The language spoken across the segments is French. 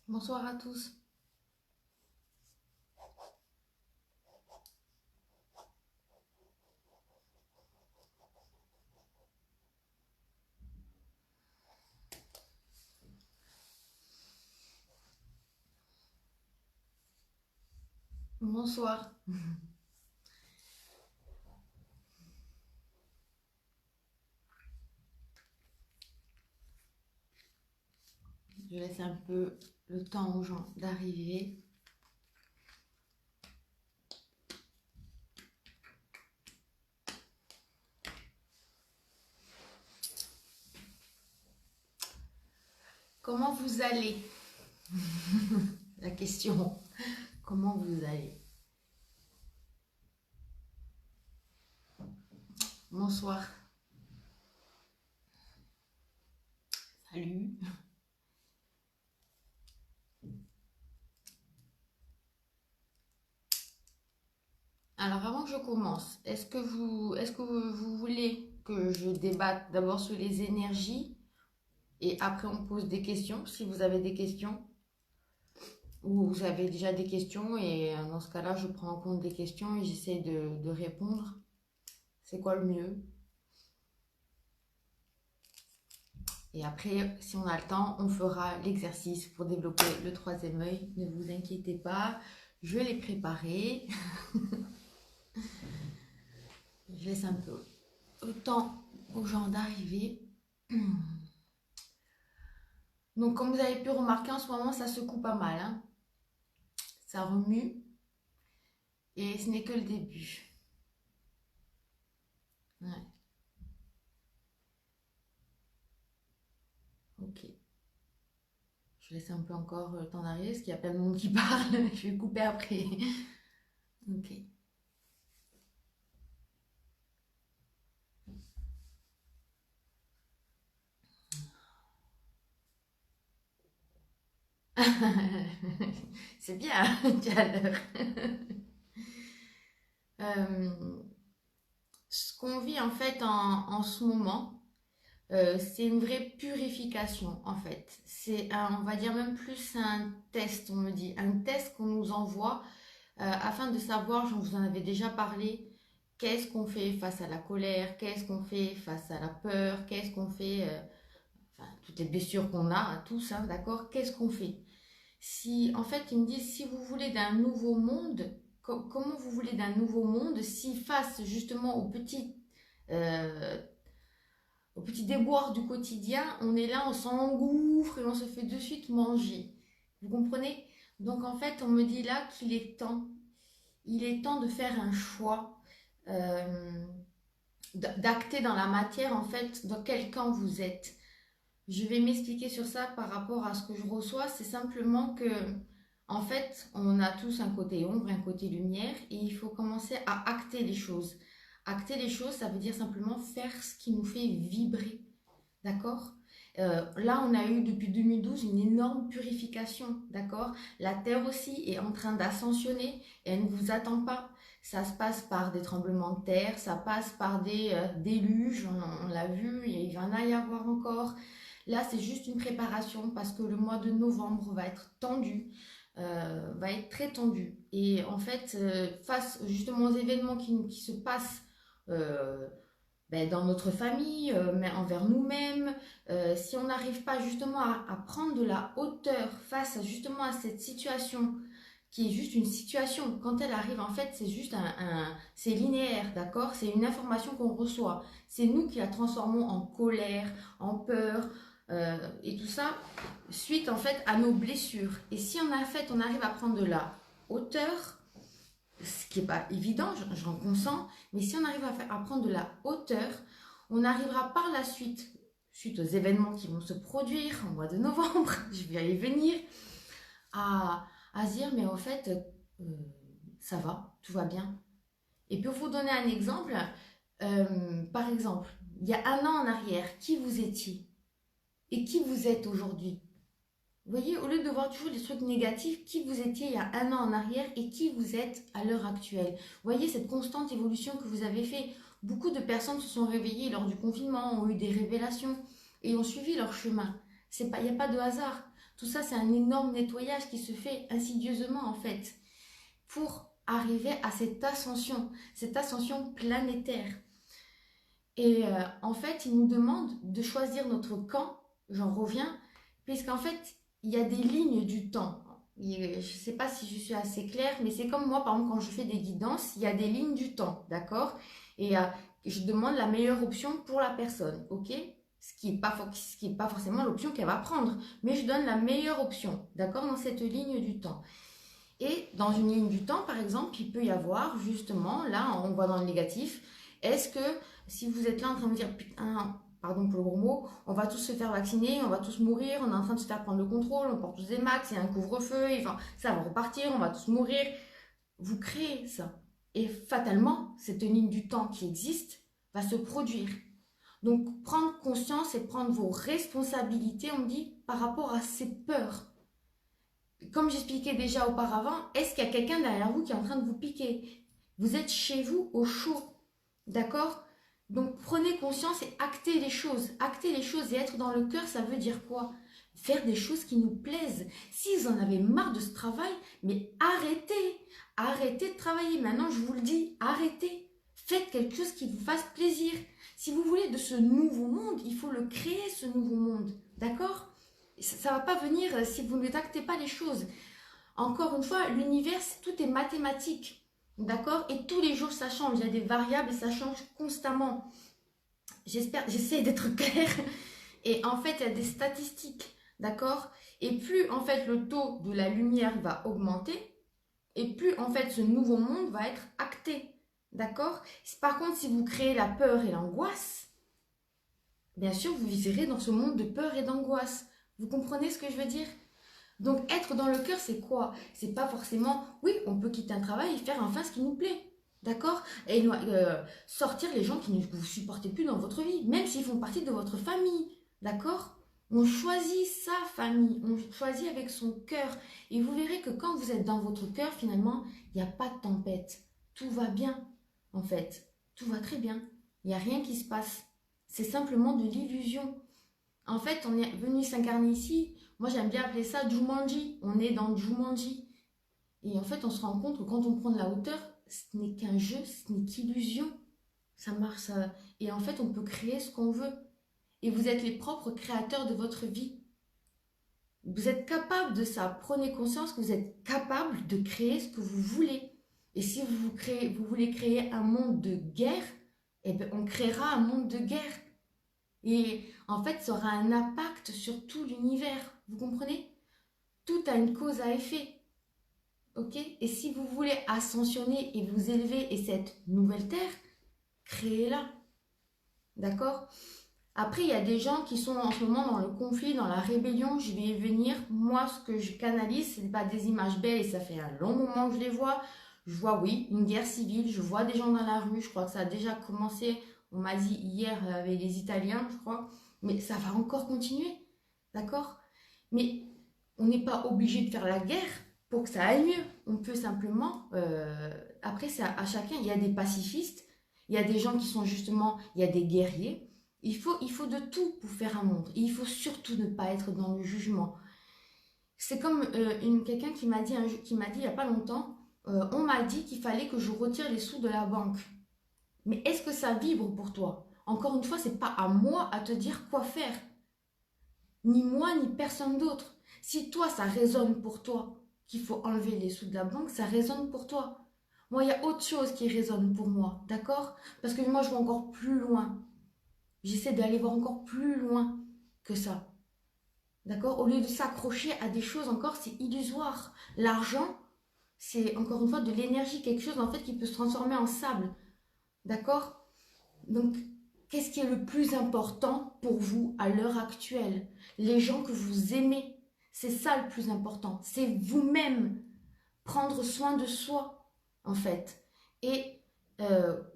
Bonsoir à tous. Bonsoir. Je laisse un peu le temps aux gens d'arriver. Comment vous allez? La question. Comment vous allez? Bonsoir. Salut. Alors avant que je commence, est-ce que vous voulez que je débatte d'abord sur les énergies et après on pose des questions si vous avez des questions ou vous avez déjà des questions et dans ce cas-là je prends en compte des questions et j'essaie de répondre. C'est quoi le mieux? Et après, si on a le temps, on fera l'exercice pour développer le troisième œil. Ne vous inquiétez pas, je l'ai préparé. Je laisse un peu le temps aux gens d'arriver. Donc, comme vous avez pu remarquer, en ce moment, ça secoue pas mal, hein. Ça remue et ce n'est que le début. Ouais, ok. Je laisse un peu encore le temps d'arriver parce qu'il y a plein de monde qui parle. Je vais couper après. Ok. C'est bien, tu as l'heure. Euh, Ce qu'on vit en fait en ce moment, c'est une vraie purification en fait. On va dire même plus un test, on me dit, un test qu'on nous envoie afin de savoir, je vous en avais déjà parlé, qu'est-ce qu'on fait face à la colère, qu'est-ce qu'on fait face à la peur, qu'est-ce qu'on fait, enfin, toutes les blessures qu'on a, à tous, hein, d'accord, qu'est-ce qu'on fait? Si, en fait, ils me disent, si vous voulez d'un nouveau monde, comment vous voulez d'un nouveau monde si face justement euh, aux petits déboires du quotidien, on est là, on s'engouffre et on se fait de suite manger. Vous comprenez? Donc en fait, on me dit là qu'il est temps. Il est temps de faire un choix, euh, d'acter dans la matière en fait dans quel camp vous êtes. Je vais m'expliquer sur ça par rapport à ce que je reçois. C'est simplement que, en fait, on a tous un côté ombre, un côté lumière, et il faut commencer à acter les choses. Acter les choses, ça veut dire simplement faire ce qui nous fait vibrer. D'accord? Là, on a eu depuis 2012 une énorme purification, d'accord? La Terre aussi est en train d'ascensionner et elle ne vous attend pas. Ça se passe par des tremblements de terre, ça passe par des déluges, on l'a vu, et il va en y avoir encore. Là, c'est juste une préparation parce que le mois de novembre va être tendu, va être très tendu. Et en fait, face justement aux événements qui se passent, euh, ben, dans notre famille, mais envers nous-mêmes, si on n'arrive pas justement à prendre de la hauteur face justement à cette situation qui est juste une situation, quand elle arrive en fait c'est juste c'est linéaire, d'accord? C'est une information qu'on reçoit, c'est nous qui la transformons en colère, en peur, et tout ça suite en fait à nos blessures. Et si on arrive à prendre de la hauteur, ce qui n'est pas évident, j'en consens, mais si on arrive à prendre de la hauteur, on arrivera par la suite, suite aux événements qui vont se produire au mois de novembre, je vais y venir, à se dire, mais en fait, euh, ça va, tout va bien. Et pour vous donner un exemple, par exemple, il y a un an en arrière, qui vous étiez et qui vous êtes aujourd'hui? Vous voyez, au lieu de voir toujours des trucs négatifs, qui vous étiez il y a un an en arrière et qui vous êtes à l'heure actuelle. Vous voyez cette constante évolution que vous avez fait. Beaucoup de personnes se sont réveillées lors du confinement, ont eu des révélations et ont suivi leur chemin. Il n'y a pas de hasard. Tout ça, c'est un énorme nettoyage qui se fait insidieusement en fait pour arriver à cette ascension planétaire. Et en fait, il nous demande de choisir notre camp, j'en reviens, puisqu'en fait, il y a des lignes du temps. Je ne sais pas si je suis assez claire, mais c'est comme moi, par exemple, quand je fais des guidances, il y a des lignes du temps, d'accord? Et je demande la meilleure option pour la personne, ok? Ce qui est pas forcément l'option qu'elle va prendre, mais je donne la meilleure option, d'accord, dans cette ligne du temps. Et dans une ligne du temps, par exemple, il peut y avoir justement, là, on voit dans le négatif, est-ce que si vous êtes là en train de dire, putain, pardon pour le gros mot, on va tous se faire vacciner, on va tous mourir, on est en train de se faire prendre le contrôle, on porte tous des masques, il y a un couvre-feu, enfin, ça va repartir, on va tous mourir. Vous créez ça. Et fatalement, cette ligne du temps qui existe va se produire. Donc, prendre conscience et prendre vos responsabilités, on dit, par rapport à ces peurs. Comme j'expliquais déjà auparavant, est-ce qu'il y a quelqu'un derrière vous qui est en train de vous piquer? Vous êtes chez vous au chaud, d'accord? Donc prenez conscience et actez les choses. Acter les choses et être dans le cœur, ça veut dire quoi? Faire des choses qui nous plaisent. S'ils en avaient marre de ce travail, mais arrêtez. Arrêtez de travailler. Maintenant, je vous le dis, arrêtez. Faites quelque chose qui vous fasse plaisir. Si vous voulez de ce nouveau monde, il faut le créer, ce nouveau monde, d'accord? Ça ne va pas venir si vous ne actez pas les choses. Encore une fois, l'univers, tout est mathématique. D'accord? Et tous les jours, ça change. Il y a des variables et ça change constamment. J'essaie d'être claire. Et en fait, il y a des statistiques. D'accord? Et plus, en fait, le taux de la lumière va augmenter, et plus, en fait, ce nouveau monde va être acté. D'accord? Par contre, si vous créez la peur et l'angoisse, bien sûr, vous vivrez dans ce monde de peur et d'angoisse. Vous comprenez ce que je veux dire? Donc, être dans le cœur, c'est quoi? C'est pas forcément, oui, on peut quitter un travail et faire enfin ce qui nous plaît. D'accord? Et sortir les gens qui ne vous supportez plus dans votre vie, même s'ils font partie de votre famille. D'accord? On choisit sa famille, on choisit avec son cœur. Et vous verrez que quand vous êtes dans votre cœur, finalement, il n'y a pas de tempête. Tout va bien, en fait. Tout va très bien. Il n'y a rien qui se passe. C'est simplement de l'illusion. En fait, on est venu s'incarner ici. Moi, j'aime bien appeler ça Jumanji. On est dans Jumanji. Et en fait, on se rend compte que quand on prend de la hauteur, ce n'est qu'un jeu, ce n'est qu'illusion. Ça marche. Ça... Et en fait, on peut créer ce qu'on veut. Et vous êtes les propres créateurs de votre vie. Vous êtes capable de ça. Prenez conscience que vous êtes capable de créer ce que vous voulez. Et si vous voulez créer un monde de guerre, eh bien, on créera un monde de guerre. Et en fait, ça aura un impact sur tout l'univers. Vous comprenez? Tout a une cause à effet. Ok? Et si vous voulez ascensionner et vous élever et cette nouvelle terre, créez-la. D'accord? Après, il y a des gens qui sont en ce moment dans le conflit, dans la rébellion. Je vais y venir. Moi, ce que je canalise, ce n'est pas des images belles et ça fait un long moment que je les vois. Je vois, oui, une guerre civile. Je vois des gens dans la rue. Je crois que ça a déjà commencé. On m'a dit hier avec les Italiens, je crois. Mais ça va encore continuer. D'accord? Mais on n'est pas obligé de faire la guerre pour que ça aille mieux. On peut simplement... après, c'est à chacun. Il y a des pacifistes. Il y a des gens qui sont justement... Il y a des guerriers. Il faut de tout pour faire un monde. Et il faut surtout ne pas être dans le jugement. C'est comme quelqu'un qui m'a dit il n'y a pas longtemps, on m'a dit qu'il fallait que je retire les sous de la banque. Mais est-ce que ça vibre pour toi? Encore une fois, c'est pas à moi à te dire quoi faire. Ni moi, ni personne d'autre. Si toi, ça résonne pour toi, qu'il faut enlever les sous de la banque, ça résonne pour toi. Moi, il y a autre chose qui résonne pour moi, d'accord? Parce que moi, je vais encore plus loin. J'essaie d'aller voir encore plus loin que ça. D'accord? Au lieu de s'accrocher à des choses encore, c'est illusoire. L'argent, c'est encore une fois de l'énergie, quelque chose en fait qui peut se transformer en sable. D'accord? Donc, qu'est-ce qui est le plus important pour vous à l'heure actuelle? Les gens que vous aimez, c'est ça le plus important. C'est vous-même. Prendre soin de soi, en fait. Et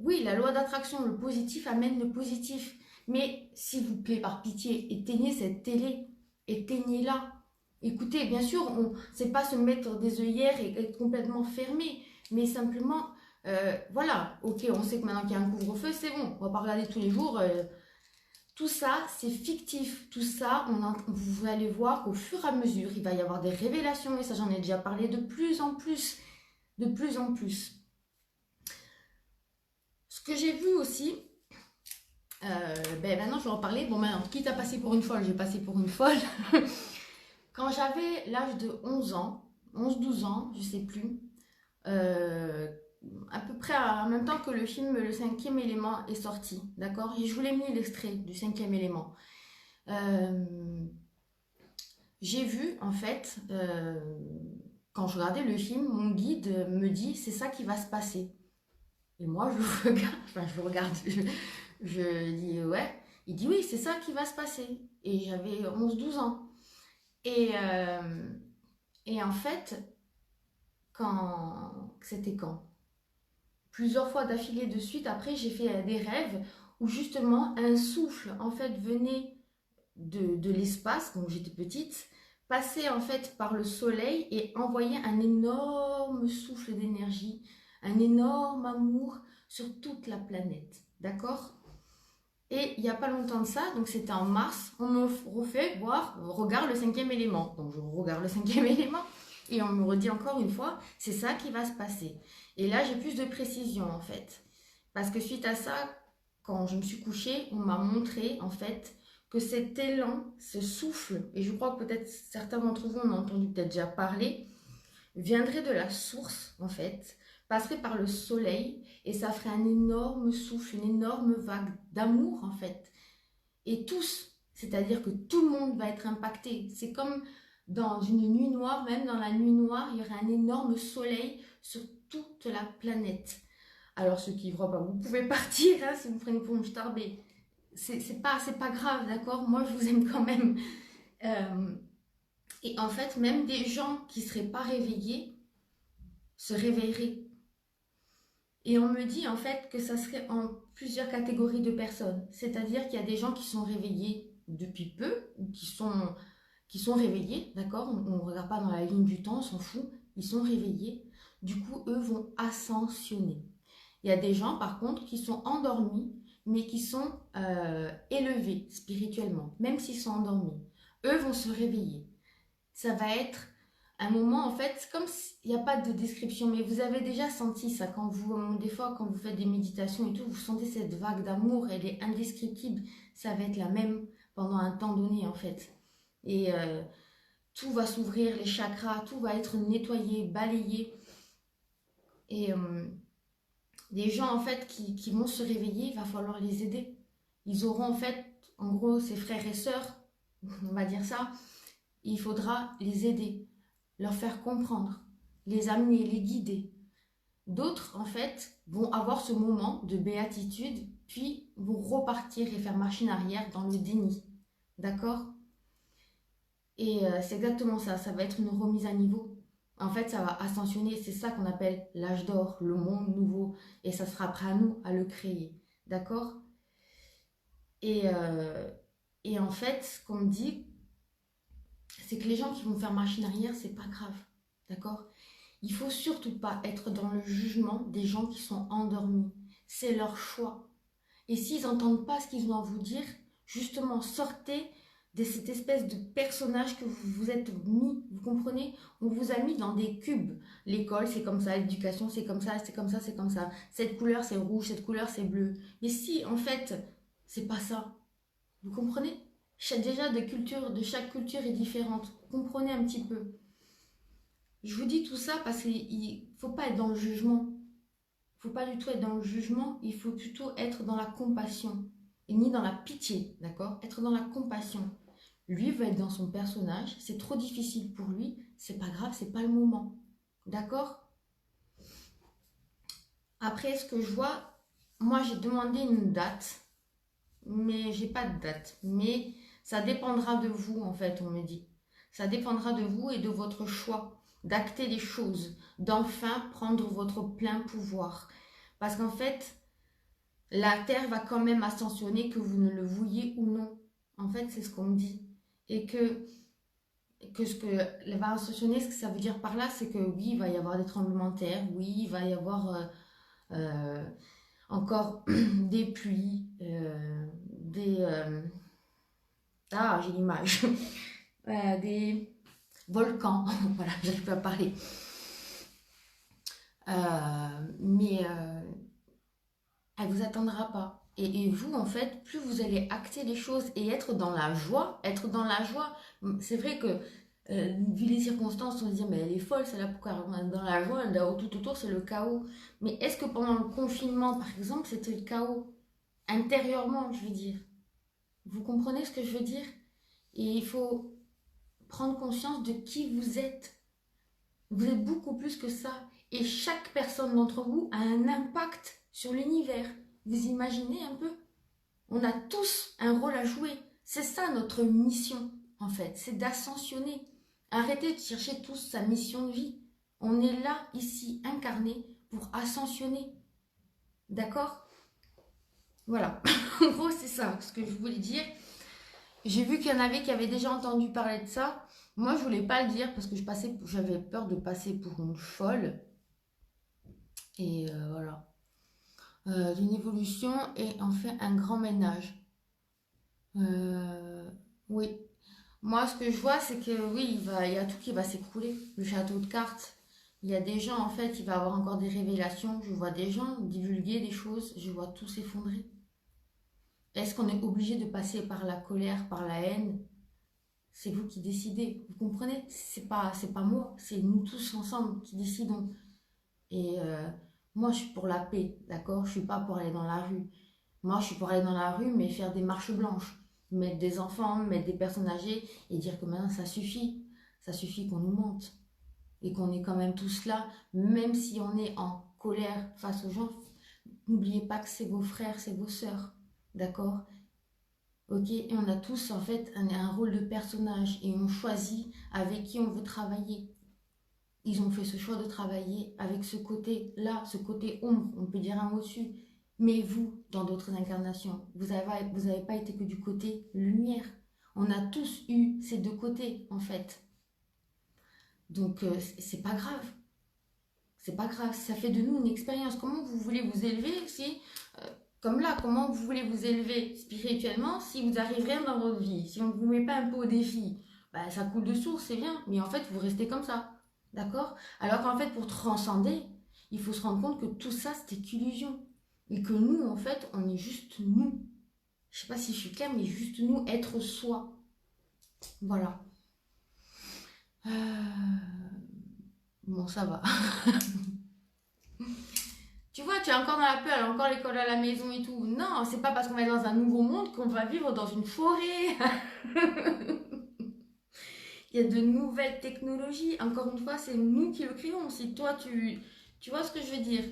oui, la loi d'attraction, le positif amène le positif. Mais s'il vous plaît, par pitié, éteignez cette télé. Éteignez-la. Écoutez, bien sûr, c'est pas se mettre des œillères et être complètement fermé. Mais simplement, voilà, ok, on sait que maintenant qu'il y a un couvre-feu, c'est bon. On va pas regarder tous les jours Tout ça, c'est fictif. Tout ça, vous allez voir qu'au fur et à mesure, il va y avoir des révélations. Et ça, j'en ai déjà parlé de plus en plus. De plus en plus. Ce que j'ai vu aussi, maintenant je vais en parler. Bon, maintenant, quitte à passer pour une folle, j'ai passé pour une folle. Quand j'avais l'âge de 11 ans, 11-12 ans, je sais plus, euh, à peu près en même temps que le film Le cinquième élément est sorti, d'accord? Et je vous l'ai mis l'extrait du cinquième élément. Euh, j'ai vu, en fait, quand je regardais le film, mon guide me dit, c'est ça qui va se passer. Et moi, je regarde, je regarde, je dis, ouais. Il dit, oui, c'est ça qui va se passer. Et j'avais 11-12 ans. Et, euh, et en fait, c'était quand? Plusieurs fois d'affilée de suite, après, j'ai fait des rêves où justement un souffle, en fait, venait de l'espace, donc j'étais petite, passait en fait par le soleil et envoyait un énorme souffle d'énergie, un énorme amour sur toute la planète. D'accord? Et il n'y a pas longtemps de ça, donc c'était en mars, on me refait voir, regarde le cinquième élément. Donc je regarde le cinquième élément et on me redit encore une fois, c'est ça qui va se passer. Et là j'ai plus de précision en fait. Parce que suite à ça, quand je me suis couchée, on m'a montré en fait que cet élan, ce souffle, et je crois que peut-être certains d'entre vous en ont entendu peut-être déjà parler, viendrait de la source en fait, passerait par le soleil et ça ferait un énorme souffle, une énorme vague d'amour en fait. Et tous, c'est-à-dire que tout le monde va être impacté. C'est comme dans une nuit noire, même dans la nuit noire, il y aurait un énorme soleil sur toute la planète. Alors ceux qui ne croient pas, vous pouvez partir hein, si vous prenez pour une starbée. C'est pas grave, d'accord? Moi, je vous aime quand même. Euh, et en fait, même des gens qui ne seraient pas réveillés se réveilleraient. Et on me dit en fait que ça serait en plusieurs catégories de personnes. C'est-à-dire qu'il y a des gens qui sont réveillés depuis peu, ou qui sont réveillés, d'accord? On ne regarde pas dans la ligne du temps, on s'en fout. Ils sont réveillés. Du coup, eux vont ascensionner. Il y a des gens, par contre, qui sont endormis, mais qui sont élevés spirituellement, même s'ils sont endormis. Eux vont se réveiller. Ça va être un moment, en fait, c'est comme s'il n'y a pas de description, mais vous avez déjà senti ça quand des fois, quand vous faites des méditations et tout, vous sentez cette vague d'amour, elle est indescriptible. Ça va être la même pendant un temps donné, en fait. Et tout va s'ouvrir, les chakras, tout va être nettoyé, balayé. Et les gens, en fait, qui vont se réveiller, il va falloir les aider. Ils auront, en fait, en gros, ses frères et sœurs, on va dire ça, il faudra les aider, leur faire comprendre, les amener, les guider. D'autres, en fait, vont avoir ce moment de béatitude, puis vont repartir et faire machine arrière dans le déni. D'accord? Et c'est exactement ça, ça va être une remise à niveau. En fait, ça va ascensionner, c'est ça qu'on appelle l'âge d'or, le monde nouveau, et ça sera après à nous à le créer. D'accord? et, euh, et en fait, ce qu'on me dit, c'est que les gens qui vont faire machine arrière, c'est pas grave. D'accord? Il faut surtout pas être dans le jugement des gens qui sont endormis. C'est leur choix. Et s'ils n'entendent pas ce qu'ils ont à vous dire, justement, sortez de cette espèce de personnage que vous vous êtes mis. Vous comprenez? On vous a mis dans des cubes. L'école, c'est comme ça. L'éducation, c'est comme ça. C'est comme ça, c'est comme ça. Cette couleur, c'est rouge. Cette couleur, c'est bleu. Mais si, en fait, c'est pas ça. Vous comprenez? Déjà, de chaque culture est différente. Comprenez un petit peu. Je vous dis tout ça parce qu'il ne faut pas être dans le jugement. Il ne faut pas du tout être dans le jugement, il faut plutôt être dans la compassion. Et ni dans la pitié, d'accord? Être dans la compassion. Lui veut être dans son personnage, c'est trop difficile pour lui, c'est pas grave, c'est pas le moment. D'accord? Après, ce que je vois, moi j'ai demandé une date, mais j'ai pas de date. Mais ça dépendra de vous, en fait, on me dit. Ça dépendra de vous et de votre choix, d'acter les choses, d'enfin prendre votre plein pouvoir. Parce qu'en fait, la Terre va quand même ascensionner, que vous ne le vouliez ou non. En fait, c'est ce qu'on me dit. Et que ce que elle va ascensionner, ce que ça veut dire par là, c'est que oui, il va y avoir des tremblements de terre, oui, il va y avoir euh, encore des pluies, des... ah, j'ai l'image. Des volcans. Voilà, j'arrive pas à parler. Mais elle vous atteindra pas. Et vous, en fait, plus vous allez acter les choses et être dans la joie, c'est vrai que, vu les circonstances, on se dit, mais elle est folle, celle-là, pourquoi elle est dans la joie, là, tout autour, c'est le chaos. Mais est-ce que pendant le confinement, par exemple, c'était le chaos? Intérieurement, je veux dire. Vous comprenez ce que je veux dire? Et il faut prendre conscience de qui vous êtes. Vous êtes beaucoup plus que ça. Et chaque personne d'entre vous a un impact sur l'univers. Vous imaginez un peu? On a tous un rôle à jouer. C'est ça notre mission, en fait. C'est d'ascensionner. Arrêtez de chercher tous sa mission de vie. On est là, ici, incarné pour ascensionner. D'accord? Voilà. En gros, c'est ça ce que je voulais dire. J'ai vu qu'il y en avait qui avaient déjà entendu parler de ça. Moi, je voulais pas le dire parce que j'avais peur de passer pour une folle. Et voilà. D'une évolution et en fait un grand ménage. Oui. Moi, ce que je vois, c'est que oui, il y a tout qui va s'écrouler. Le château de cartes. Il y a des gens, en fait, il va y avoir encore des révélations. Je vois des gens divulguer des choses. Je vois tout s'effondrer. Est-ce qu'on est obligé de passer par la colère, par la haine? C'est vous qui décidez. Vous comprenez? C'est pas moi. C'est nous tous ensemble qui décidons. Et moi, je suis pour la paix, d'accord? Je suis pas pour aller dans la rue. Moi, je suis pour aller dans la rue, mais faire des marches blanches. Mettre des enfants, mettre des personnes âgées et dire que maintenant, ça suffit. Ça suffit qu'on nous mente. Et qu'on est quand même tous là, même si on est en colère face aux gens. N'oubliez pas que c'est vos frères, c'est vos sœurs. D'accord? Ok? Et on a tous, en fait, un rôle de personnage. Et on choisit avec qui on veut travailler. Ils ont fait ce choix de travailler avec ce côté-là, ce côté ombre, on peut dire un mot dessus. Mais vous, dans d'autres incarnations, vous avez pas été que du côté lumière. On a tous eu ces deux côtés, en fait. Donc, c'est pas grave. C'est pas grave. Ça fait de nous une expérience. Comment vous voulez vous élever si, comme là, comment vous voulez vous élever spirituellement si vous n'arrivez rien dans votre vie? Si on ne vous met pas un peu au défi, bah, ça coule de source, c'est bien. Mais en fait, vous restez comme ça. D'accord? Alors qu'en fait, pour transcender, il faut se rendre compte que tout ça, c'était qu'illusion. Et que nous, en fait, on est juste nous. Je sais pas si je suis claire, mais juste nous, être soi. Voilà. Bon, ça va. Tu vois, tu es encore dans la peur, elle a encore l'école à la maison et tout. Non, c'est pas parce qu'on est dans un nouveau monde qu'on va vivre dans une forêt. Il y a de nouvelles technologies. Encore une fois, c'est nous qui le créons. Si toi, tu vois ce que je veux dire.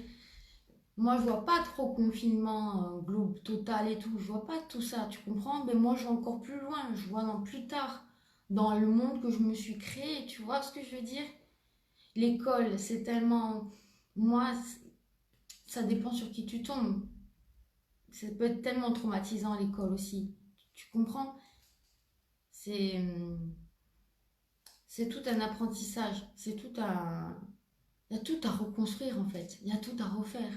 Moi, je vois pas trop confinement, globe total et tout. Je vois pas tout ça, tu comprends? Mais moi, je vais encore plus loin. Je vois dans plus tard, dans le monde que je me suis créé. Tu vois ce que je veux dire? L'école, c'est tellement... Moi, ça dépend sur qui tu tombes. Ça peut être tellement traumatisant l'école aussi. Tu comprends? C'est... C'est tout un apprentissage. C'est tout un... Il y a tout à reconstruire en fait. Il y a tout à refaire.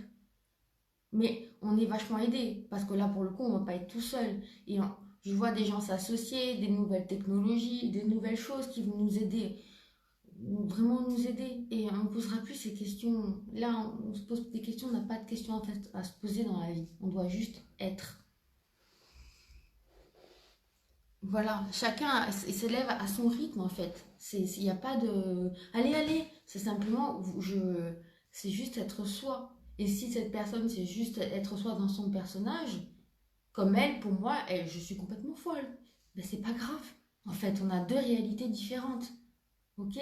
Mais on est vachement aidé parce que là, pour le coup, on ne va pas être tout seul. Je vois des gens s'associer, des nouvelles technologies, des nouvelles choses qui vont nous aider, vraiment nous aider. Et on ne posera plus ces questions. Là, on se pose des questions, on n'a pas de questions en fait à se poser dans la vie. On doit juste être. Voilà, chacun s'élève à son rythme en fait. Il n'y a pas de... Allez, allez, c'est simplement, c'est juste être soi. Et si cette personne, c'est juste être soi dans son personnage, comme elle, pour moi, je suis complètement folle. Mais c'est pas grave. En fait, on a deux réalités différentes. Ok?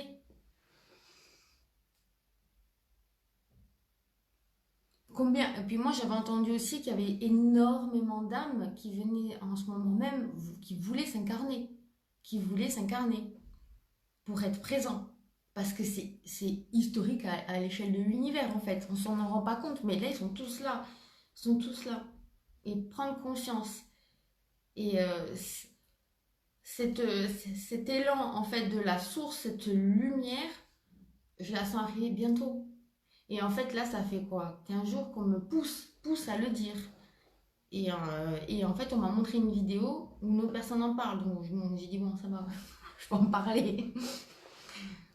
Combien? Et puis moi, j'avais entendu aussi qu'il y avait énormément d'âmes qui venaient en ce moment même, qui voulaient s'incarner. Qui voulaient s'incarner pour être présents. Parce que c'est historique à l'échelle de l'univers, en fait. On s'en rend pas compte, mais là, ils sont tous là. Ils sont tous là. Et prendre conscience. Et cet élan, en fait, de la source, cette lumière, je la sens arriver bientôt. Et en fait, là, ça fait quoi? 15 jours qu'on me pousse à le dire. Et en fait, on m'a montré une vidéo où une autre personne en parle. Donc, j'ai dit, bon, ça va, je peux en parler.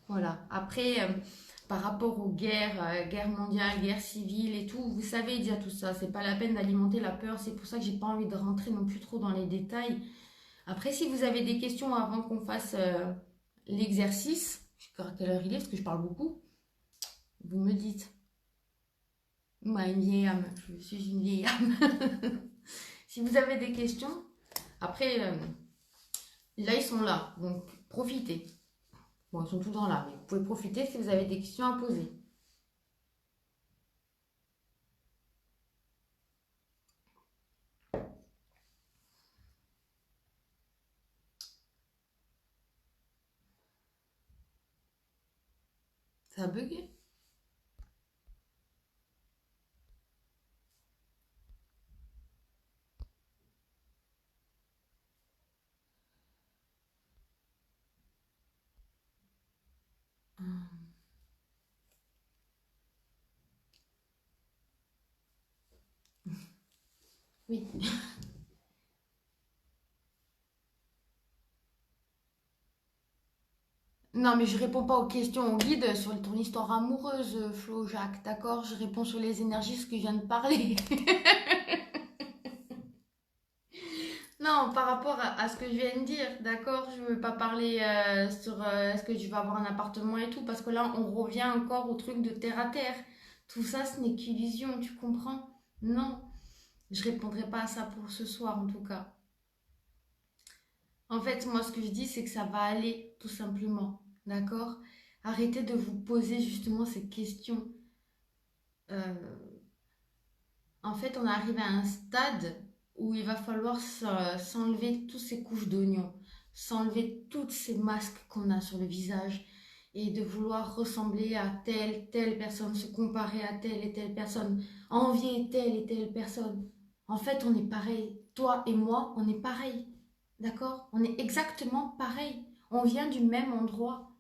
Voilà. Après, par rapport aux guerres, guerre mondiale, guerre civile et tout, vous savez déjà tout ça. C'est pas la peine d'alimenter la peur. C'est pour ça que j'ai pas envie de rentrer non plus trop dans les détails. Après, si vous avez des questions avant qu'on fasse l'exercice, je sais pas à quelle heure il est, parce que je parle beaucoup, vous me dites. Moi, une vieille âme. Je suis une vieille âme. Si vous avez des questions, après, là, ils sont là. Donc, profitez. Bon, ils sont tout le temps là, mais vous pouvez profiter si vous avez des questions à poser. Ça a bugué? Oui. Non, mais je réponds pas aux questions au guide sur ton histoire amoureuse, Flo, Jacques, d'accord? Je réponds sur les énergies, ce que je viens de parler. Non, par rapport à ce que je viens de dire, d'accord? Je ne veux pas parler sur est-ce que je vais avoir un appartement et tout, parce que là, on revient encore au truc de terre à terre. Tout ça, ce n'est qu'illusion, tu comprends? Non, je répondrai pas à ça pour ce soir, en tout cas. En fait, moi, ce que je dis, c'est que ça va aller, tout simplement, d'accord? Arrêtez de vous poser justement ces questions. Euh, En fait, on arrive à un stade où il va falloir s'enlever toutes ces couches d'oignons, s'enlever toutes ces masques qu'on a sur le visage et de vouloir ressembler à telle personne, se comparer à telle et telle personne, envier telle et telle personne. En fait, on est pareil. Toi et moi, on est pareil. D'accord? On est exactement pareil. On vient du même endroit.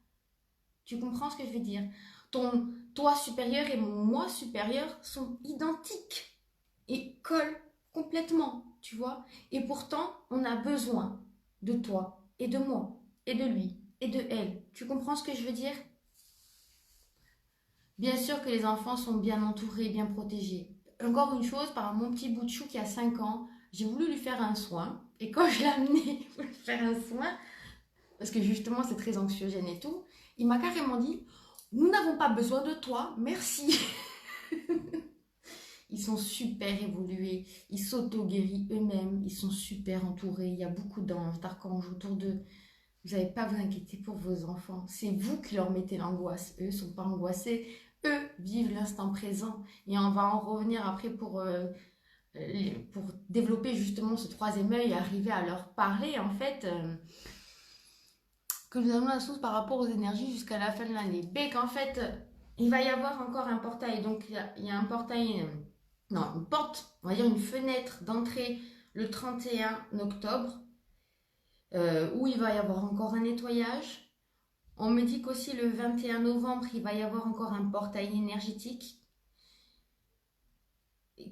Tu comprends ce que je veux dire? Ton toi supérieur et mon moi supérieur sont identiques et collent complètement, tu vois. Et pourtant, on a besoin de toi et de moi et de lui et de elle. Tu comprends ce que je veux dire? Bien sûr que les enfants sont bien entourés, bien protégés. Encore une chose, par mon petit bout de chou qui a 5 ans, j'ai voulu lui faire un soin. Et quand je l'ai amené pour lui faire un soin, parce que justement c'est très anxiogène et tout, il m'a carrément dit, nous n'avons pas besoin de toi, merci. Ils sont super évolués, ils s'auto-guérissent eux-mêmes, ils sont super entourés, il y a beaucoup d'anges, d'archanges autour d'eux. Vous n'avez pas à vous inquiéter pour vos enfants, c'est vous qui leur mettez l'angoisse. Eux ne sont pas angoissés, eux vivent l'instant présent. Et on va en revenir après pour développer justement ce troisième œil et arriver à leur parler en fait. Que nous avons la source par rapport aux énergies jusqu'à la fin de l'année. B, qu'en fait, il va y avoir encore un portail. Donc, il y a un portail, non, une porte, on va dire une fenêtre d'entrée le 31 octobre, où il va y avoir encore un nettoyage. On me dit qu'aussi le 21 novembre, il va y avoir encore un portail énergétique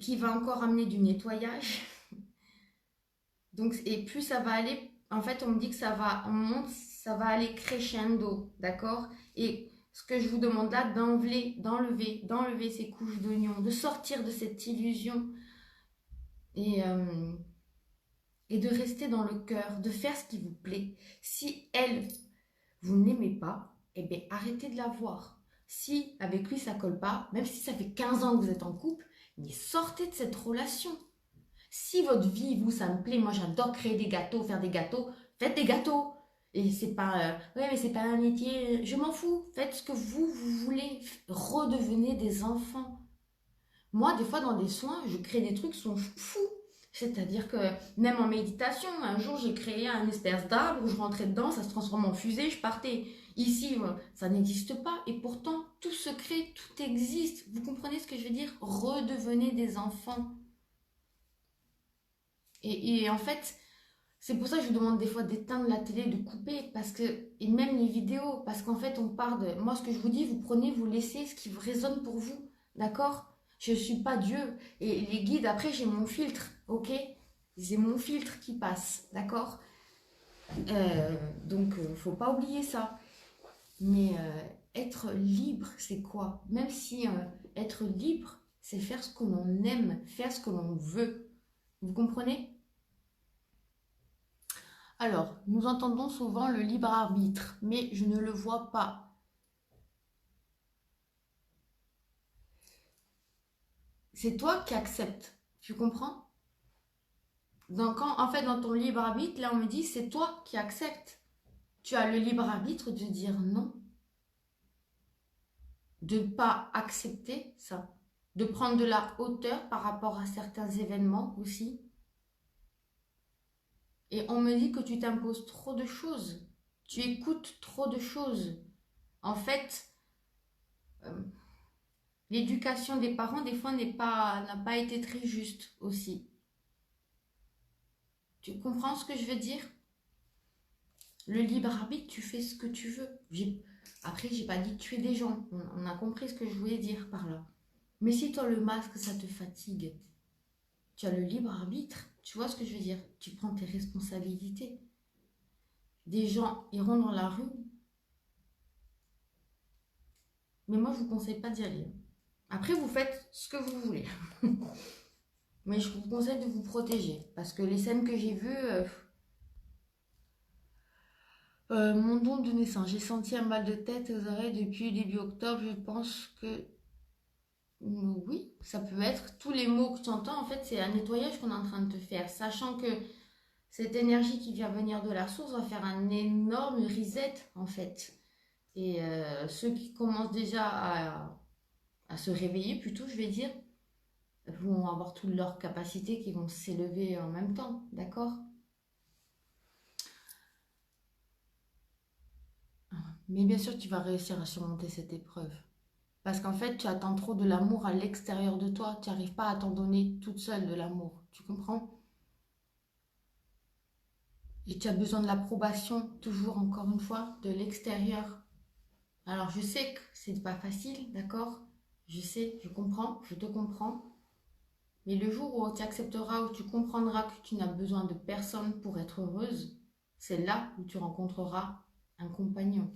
qui va encore amener du nettoyage. Donc, et plus ça va aller, en fait, on me dit que on monte, ça va aller crescendo, d'accord? Et ce que je vous demande là, d'enlever ces couches d'oignons, de sortir de cette illusion et, euh, et de rester dans le cœur, de faire ce qui vous plaît. Si elle, vous n'aimez pas, eh bien, arrêtez de la voir. Si avec lui ça colle pas, même si ça fait 15 ans que vous êtes en couple, mais sortez de cette relation. Si votre vie, vous, ça me plaît, moi j'adore créer des gâteaux, faire des gâteaux, faites des gâteaux. Et c'est pas, ouais, mais c'est pas un métier, je m'en fous. Faites ce que vous voulez. Redevenez des enfants. Moi, des fois, dans des soins, je crée des trucs qui sont fous. C'est-à-dire que même en méditation, un jour, j'ai créé un espèce d'arbre où je rentrais dedans, ça se transforme en fusée, je partais. Ici, ça n'existe pas. Et pourtant, tout se crée, tout existe. Vous comprenez ce que je veux dire? Redevenez des enfants. Et en fait, c'est pour ça que je vous demande des fois d'éteindre la télé, de couper, parce que, et même les vidéos, parce qu'en fait, on part de. Moi, ce que je vous dis, vous prenez, vous laissez ce qui vous résonne pour vous, d'accord? Je ne suis pas Dieu. Et les guides, après, j'ai mon filtre. ok? C'est mon filtre qui passe, d'accord? Donc, faut pas oublier ça. Mais être libre, c'est quoi? Même si être libre, c'est faire ce que l'on aime, faire ce que l'on veut. Vous comprenez? Alors, nous entendons souvent le libre arbitre, mais je ne le vois pas. C'est toi qui acceptes. Tu comprends? Donc, en fait, dans ton libre arbitre, là, on me dit, c'est toi qui acceptes. Tu as le libre arbitre de dire non, de ne pas accepter ça, de prendre de la hauteur par rapport à certains événements aussi. Et on me dit que tu t'imposes trop de choses, tu écoutes trop de choses. En fait, euh, l'éducation des parents, des fois, n'a pas été très juste aussi. Tu comprends ce que je veux dire? Le libre arbitre, tu fais ce que tu veux. Après, j'ai pas dit de tuer des gens. On a compris ce que je voulais dire par là. Mais si toi, le masque, ça te fatigue, tu as le libre arbitre. Tu vois ce que je veux dire? Tu prends tes responsabilités. Des gens iront dans la rue, mais moi, je vous conseille pas d'y aller. Après, vous faites ce que vous voulez. Mais je vous conseille de vous protéger. Parce que les scènes que j'ai vues, mon don de naissance, j'ai senti un mal de tête aux oreilles depuis début octobre. Je pense que oui, ça peut être. Tous les mots que tu entends, en fait, c'est un nettoyage qu'on est en train de te faire. Sachant que cette énergie qui vient venir de la source va faire un énorme reset, en fait. Et ceux qui commencent déjà à se réveiller, plutôt, je vais dire, vont avoir toutes leurs capacités qui vont s'élever en même temps, d'accord? Mais bien sûr, tu vas réussir à surmonter cette épreuve. Parce qu'en fait, tu attends trop de l'amour à l'extérieur de toi. Tu n'arrives pas à t'en donner toute seule de l'amour. Tu comprends? Et tu as besoin de l'approbation, toujours, encore une fois, de l'extérieur. Alors, je sais que c'est pas facile, d'accord? Je sais, je comprends, je te comprends. Mais le jour où tu accepteras, où tu comprendras que tu n'as besoin de personne pour être heureuse, c'est là où tu rencontreras un compagnon.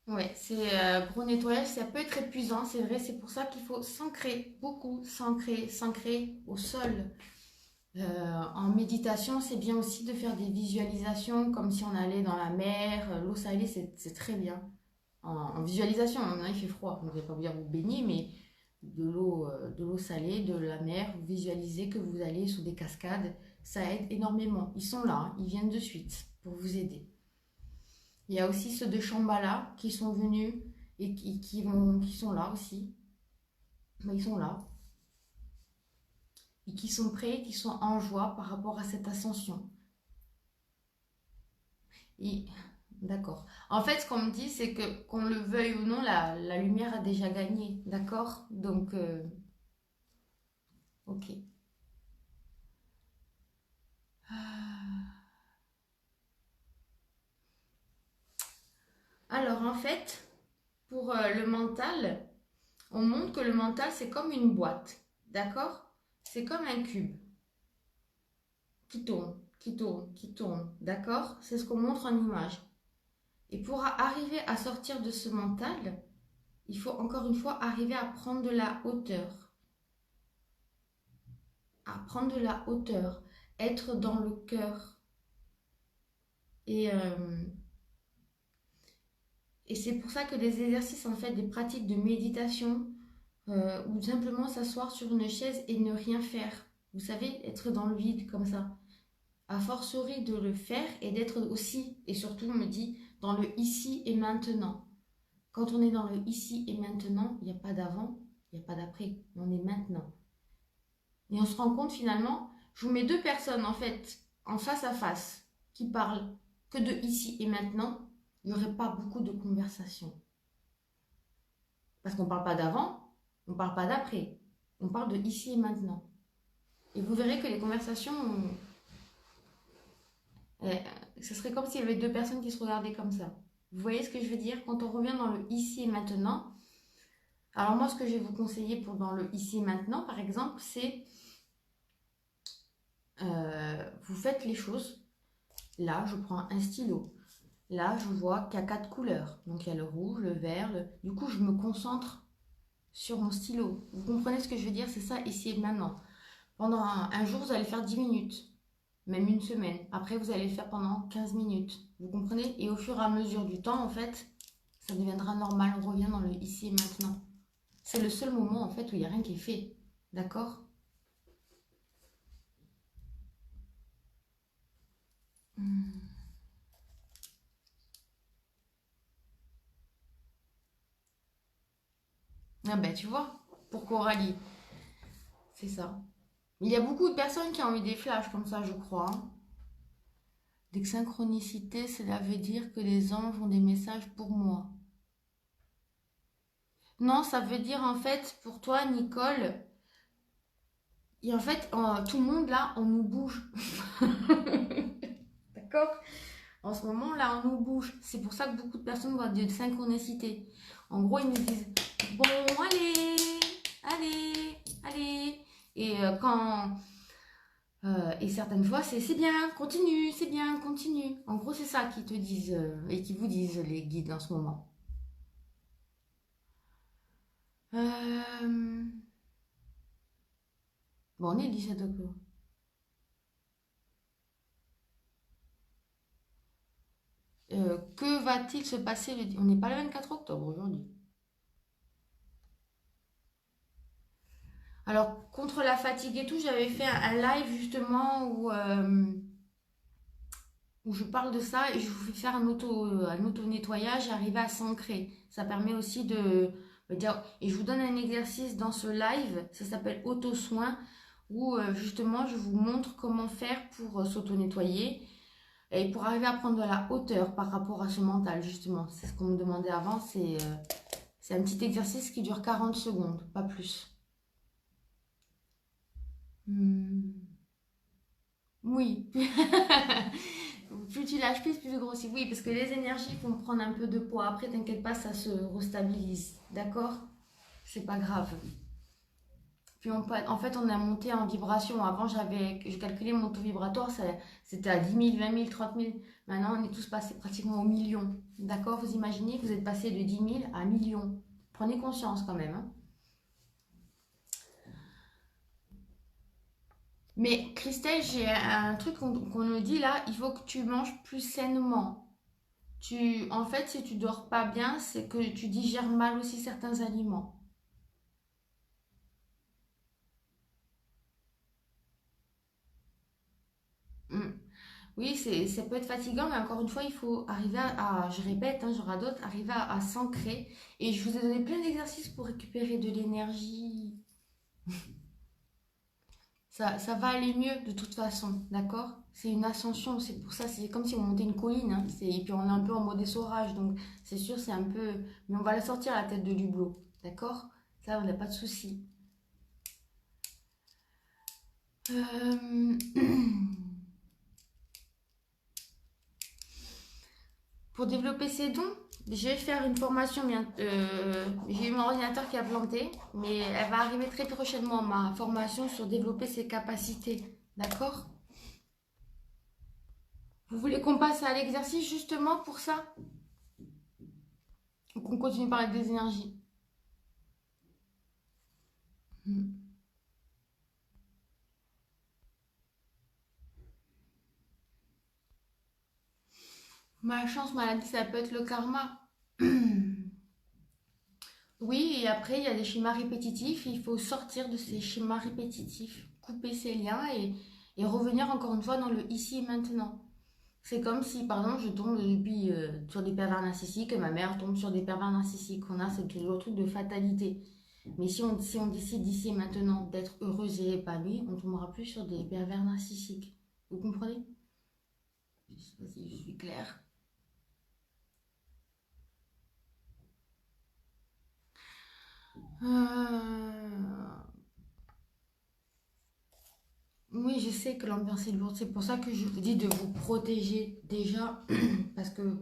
Ouais, c'est gros nettoyage, ça peut être épuisant, c'est vrai, c'est pour ça qu'il faut s'ancrer, beaucoup s'ancrer au sol. En méditation, c'est bien aussi de faire des visualisations comme si on allait dans la mer, l'eau salée, c'est très bien. En visualisation, maintenant il fait froid, donc je ne vais pas vous dire vous baignez, mais de l'eau salée, de la mer, vous visualisez que vous allez sous des cascades, ça aide énormément. Ils sont là, hein, ils viennent de suite pour vous aider. Il y a aussi ceux de Shambhala qui sont venus et qui sont là aussi. Ils sont là. Et qui sont prêts, qui sont en joie par rapport à cette ascension. Et d'accord. En fait, ce qu'on me dit, c'est que qu'on le veuille ou non, la lumière a déjà gagné. D'accord? Donc, ok. Alors, en fait, pour le mental, on montre que le mental, c'est comme une boîte. D'accord? C'est comme un cube qui tourne, qui tourne, qui tourne. D'accord? C'est ce qu'on montre en image. Et pour arriver à sortir de ce mental, il faut encore une fois arriver à prendre de la hauteur. À prendre de la hauteur. Être dans le cœur. Et, euh, et c'est pour ça que des exercices, en fait, des pratiques de méditation, ou simplement s'asseoir sur une chaise et ne rien faire. Vous savez, être dans le vide comme ça. A fortiori de le faire et d'être aussi, et surtout, on me dit, dans le ici et maintenant. Quand on est dans le ici et maintenant, il n'y a pas d'avant, il n'y a pas d'après. On est maintenant. Et on se rend compte finalement, je vous mets deux personnes en fait, en face à face, qui parlent que de ici et maintenant, il n'y aurait pas beaucoup de conversation. Parce qu'on ne parle pas d'avant, on ne parle pas d'après. On parle de ici et maintenant. Et vous verrez que les conversations, ce serait comme s'il y avait deux personnes qui se regardaient comme ça. Vous voyez ce que je veux dire? Quand on revient dans le ici et maintenant, Alors moi, ce que je vais vous conseiller pour dans le ici et maintenant, par exemple, c'est vous faites les choses. Là, je prends un stylo. Là, je vois qu'il y a 4 couleurs. Donc, il y a le rouge, le vert. Du coup, je me concentre sur mon stylo. Vous comprenez ce que je veux dire? C'est ça, ici et maintenant. Pendant un jour, vous allez faire 10 minutes. Même une semaine. Après, vous allez le faire pendant 15 minutes. Vous comprenez? Et au fur et à mesure du temps, en fait, ça deviendra normal. On revient dans le ici et maintenant. C'est le seul moment, en fait, où il n'y a rien qui est fait. D'accord? Ah ben, tu vois, pour Coralie, c'est ça. Il y a beaucoup de personnes qui ont eu des flashs comme ça, je crois, hein. Des synchronicités, cela veut dire que les anges ont des messages pour moi. Non, ça veut dire en fait, pour toi, Nicole, et en fait, tout le monde là, on nous bouge. D'accord? En ce moment là, on nous bouge. C'est pour ça que beaucoup de personnes voient des synchronicités. En gros, ils nous disent, bon, allez, allez, allez. Et et certaines fois, c'est bien, continue, c'est bien, continue. En gros, c'est ça qu'ils te disent et qui vous disent les guides en ce moment. Euh, Bon, on est le 17 octobre. Que va-t-il se passer On n'est pas le 24 octobre aujourd'hui. Alors, contre la fatigue et tout, j'avais fait un live justement où je parle de ça et je vous fais faire un auto-nettoyage et arriver à s'ancrer. Ça permet aussi de dire, et je vous donne un exercice dans ce live, ça s'appelle auto-soin, où justement je vous montre comment faire pour s'auto-nettoyer et pour arriver à prendre de la hauteur par rapport à ce mental, justement. C'est ce qu'on me demandait avant, c'est un petit exercice qui dure 40 secondes, pas plus. Hmm. Oui. Plus tu lâches plus tu grossis. Oui, parce que les énergies vont prendre un peu de poids. Après, t'inquiète pas, ça se restabilise. D'accord? C'est pas grave. Puis en fait, on a monté en vibration. Avant, je calculais mon taux vibratoire, c'était à 10 000, 20 000, 30 000. Maintenant, on est tous passés pratiquement au million. D'accord? Vous imaginez que vous êtes passé de 10 000 à million. Prenez conscience quand même, hein. Mais Christelle, j'ai un truc qu'on nous dit là, il faut que tu manges plus sainement. En fait, si tu dors pas bien, c'est que tu digères mal aussi certains aliments. Mm. Oui, ça peut être fatigant, mais encore une fois, il faut arriver je répète, hein, j'aurai d'autres, arriver à s'ancrer. Et je vous ai donné plein d'exercices pour récupérer de l'énergie. Ça va aller mieux de toute façon, d'accord? C'est une ascension, c'est pour ça, c'est comme si on montait une colline, hein, et puis on est un peu en mode essorage, donc c'est sûr, c'est un peu. Mais on va la sortir la tête de l'hublot, d'accord? Ça, on n'a pas de souci. Euh, Pour développer ses dons, je vais faire une formation j'ai eu mon ordinateur qui a planté, mais elle va arriver très prochainement, ma formation sur développer ses capacités. D'accord? Vous voulez qu'on passe à l'exercice justement pour ça? Ou qu'on continue par des énergies? Hmm. Ma chance, maladie, ça peut être le karma. Oui, et après, il y a des schémas répétitifs. Il faut sortir de ces schémas répétitifs, couper ces liens et revenir encore une fois dans le ici et maintenant. C'est comme si, par exemple, je tombe depuis, sur des pervers narcissiques et ma mère tombe sur des pervers narcissiques. On a le truc de fatalité. Mais si on décide d'ici et maintenant d'être heureuse et épanouie, on ne tombera plus sur des pervers narcissiques. Vous comprenez? Je sais pas si je suis claire. Euh, Oui, je sais que l'ambiance est lourde. C'est pour ça que je vous dis de vous protéger déjà. Parce que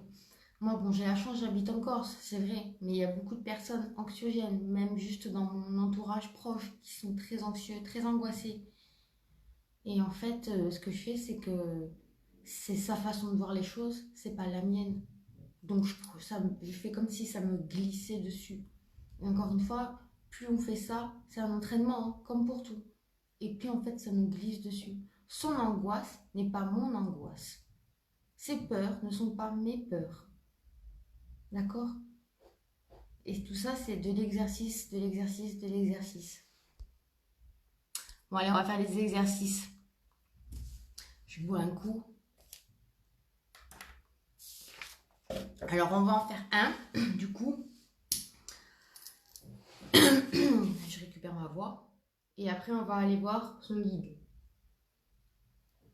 Moi, bon, j'ai la chance, j'habite en Corse, c'est vrai, mais il y a beaucoup de personnes anxiogènes, même juste dans mon entourage proche, qui sont très anxieux, très angoissés. Et en fait, ce que je fais, c'est que c'est sa façon de voir les choses, c'est pas la mienne. Donc je fais comme si ça me glissait dessus. Et encore une fois, plus on fait ça, c'est un entraînement, hein, comme pour tout. Et puis en fait, ça nous glisse dessus. Son angoisse n'est pas mon angoisse. Ses peurs ne sont pas mes peurs. D'accord? Et tout ça, c'est de l'exercice, de l'exercice, de l'exercice. Bon, allez, on va faire les exercices. Je bois un coup. Alors, on va en faire un, du coup. Je récupère ma voix. Et après, on va aller voir son guide.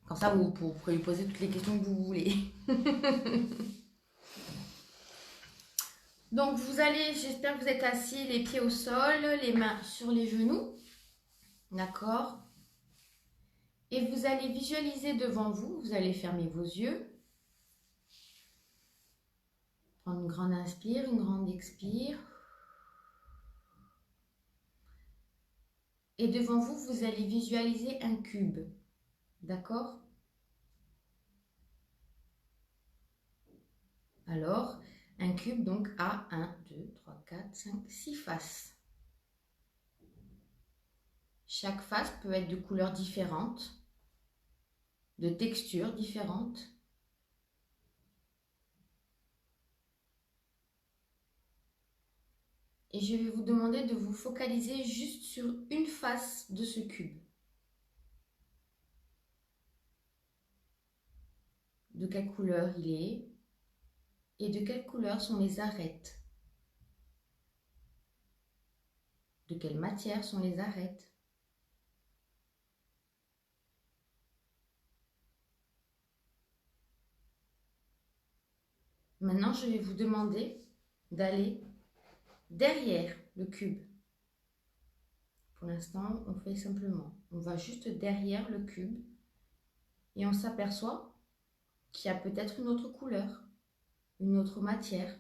Comme ça, vous pourrez lui poser toutes les questions que vous voulez. Donc, vous allez, j'espère que vous êtes assis, les pieds au sol, les mains sur les genoux. D'accord? Et vous allez visualiser devant vous, vous allez fermer vos yeux. Prendre une grande inspire, une grande expire. Et devant vous, vous allez visualiser un cube. D'accord? Alors, un cube donc a 1, 2, 3, 4, 5, 6 faces. Chaque face peut être de couleurs différentes, de textures différentes. Et je vais vous demander de vous focaliser juste sur une face de ce cube. De quelle couleur il est et de quelle couleur sont les arêtes. De quelle matière sont les arêtes. Maintenant, je vais vous demander d'aller derrière le cube. Pour l'instant, on fait simplement. On va juste derrière le cube et on s'aperçoit qu'il y a peut-être une autre couleur, une autre matière.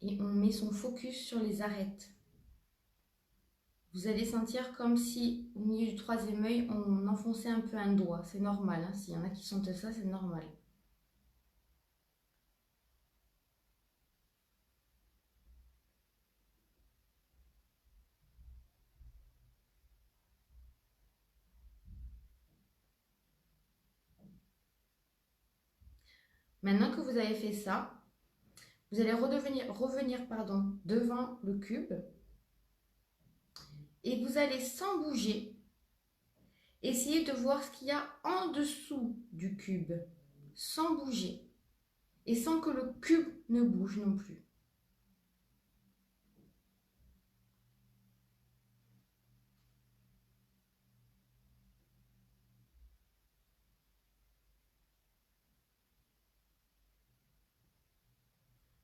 Et on met son focus sur les arêtes. Vous allez sentir comme si, au milieu du troisième œil, on enfonçait un peu un doigt. C'est normal, hein. S'il y en a qui sentent ça, c'est normal. Maintenant que vous avez fait ça, vous allez revenir devant le cube et vous allez, sans bouger, essayer de voir ce qu'il y a en dessous du cube, sans bouger et sans que le cube ne bouge non plus.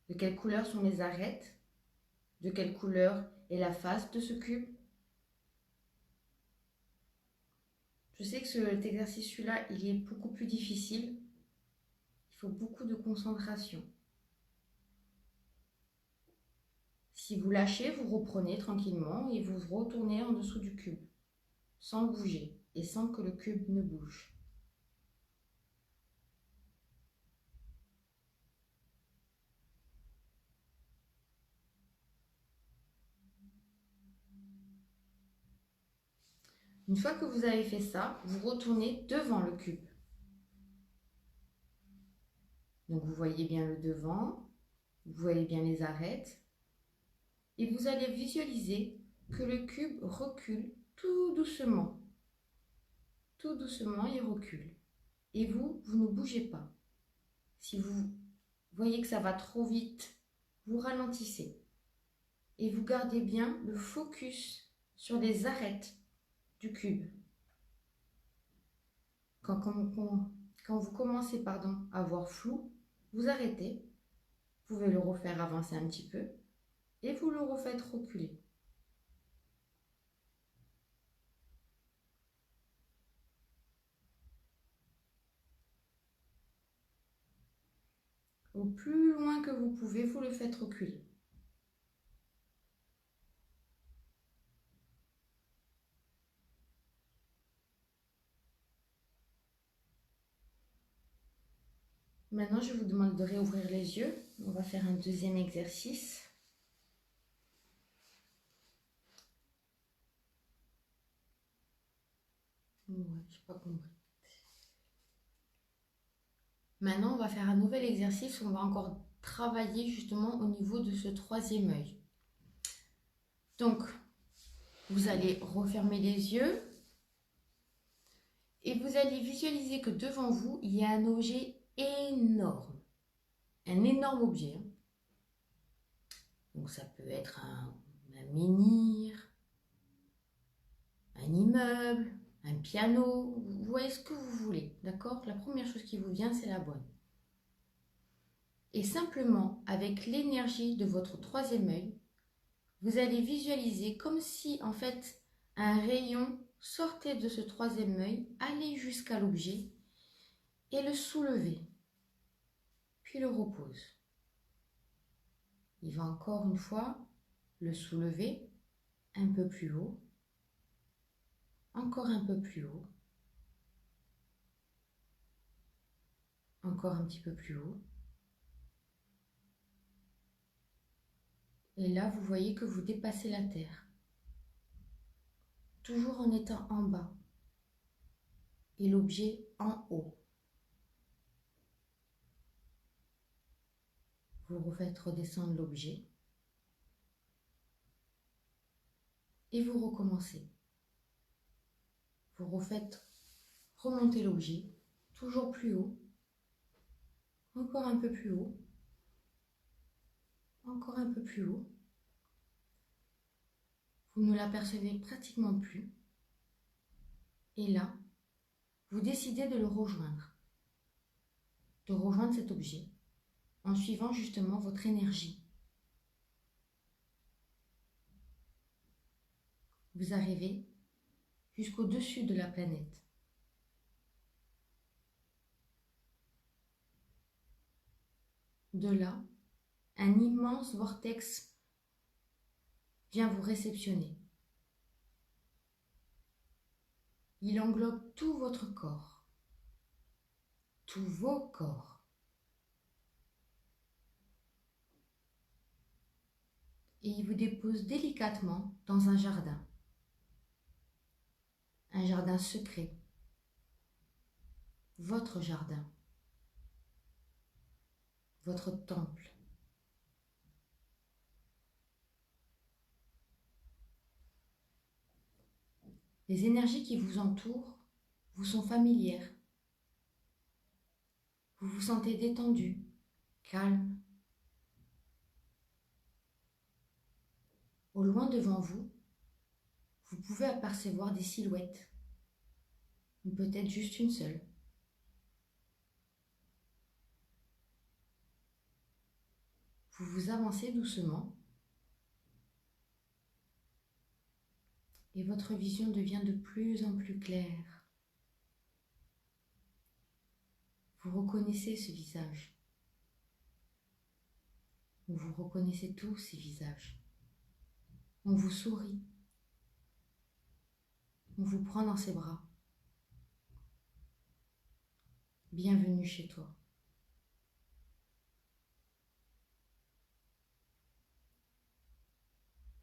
De quelle couleur sont les arêtes? De quelle couleur est la face de ce cube? Je sais que cet exercice-là, il est beaucoup plus difficile. Il faut beaucoup de concentration. Si vous lâchez, vous reprenez tranquillement et vous retournez en dessous du cube, sans bouger et sans que le cube ne bouge. Une fois que vous avez fait ça, vous retournez devant le cube. Donc vous voyez bien le devant, vous voyez bien les arêtes, et vous allez visualiser que le cube recule tout doucement. Tout doucement, il recule. Et vous ne bougez pas. Si vous voyez que ça va trop vite, vous ralentissez. Et vous gardez bien le focus sur les arêtes du cube. Quand vous commencez à voir flou, vous arrêtez. Vous pouvez le refaire avancer un petit peu et vous le refaites reculer. Au plus loin que vous pouvez, vous le faites reculer. Maintenant, je vous demande de réouvrir les yeux. On va faire un deuxième exercice. Ouais, je n'ai pas compris. Maintenant, on va faire un nouvel exercice. On va encore travailler justement au niveau de ce troisième œil. Donc, vous allez refermer les yeux et vous allez visualiser que devant vous, il y a un objet énorme. Un énorme objet. Donc, ça peut être un menhir, un immeuble, un piano. Vous voyez ce que vous voulez, d'accord? La première chose qui vous vient, c'est la bonne. Et simplement, avec l'énergie de votre troisième œil, vous allez visualiser comme si, en fait, un rayon sortait de ce troisième œil, allait jusqu'à l'objet et le soulever, puis le repose. Il va encore une fois le soulever un peu plus haut, encore un peu plus haut, encore un petit peu plus haut. Et là, vous voyez que vous dépassez la terre, toujours en étant en bas et l'objet en haut. Vous refaites redescendre l'objet et vous recommencez. Vous refaites remonter l'objet, toujours plus haut, encore un peu plus haut, encore un peu plus haut. Vous ne l'apercevez pratiquement plus. Et là, vous décidez de le rejoindre, de rejoindre cet objet en suivant justement votre énergie. Vous arrivez jusqu'au-dessus de la planète. De là, un immense vortex vient vous réceptionner. Il englobe tout votre corps, tous vos corps. Et il vous dépose délicatement dans un jardin secret, votre jardin, votre temple. Les énergies qui vous entourent vous sont familières. Vous vous sentez détendu, calme. Au loin devant vous, vous pouvez apercevoir des silhouettes, ou peut-être juste une seule. Vous vous avancez doucement et votre vision devient de plus en plus claire. Vous reconnaissez ce visage. Vous reconnaissez tous ces visages. On vous sourit. On vous prend dans ses bras. Bienvenue chez toi.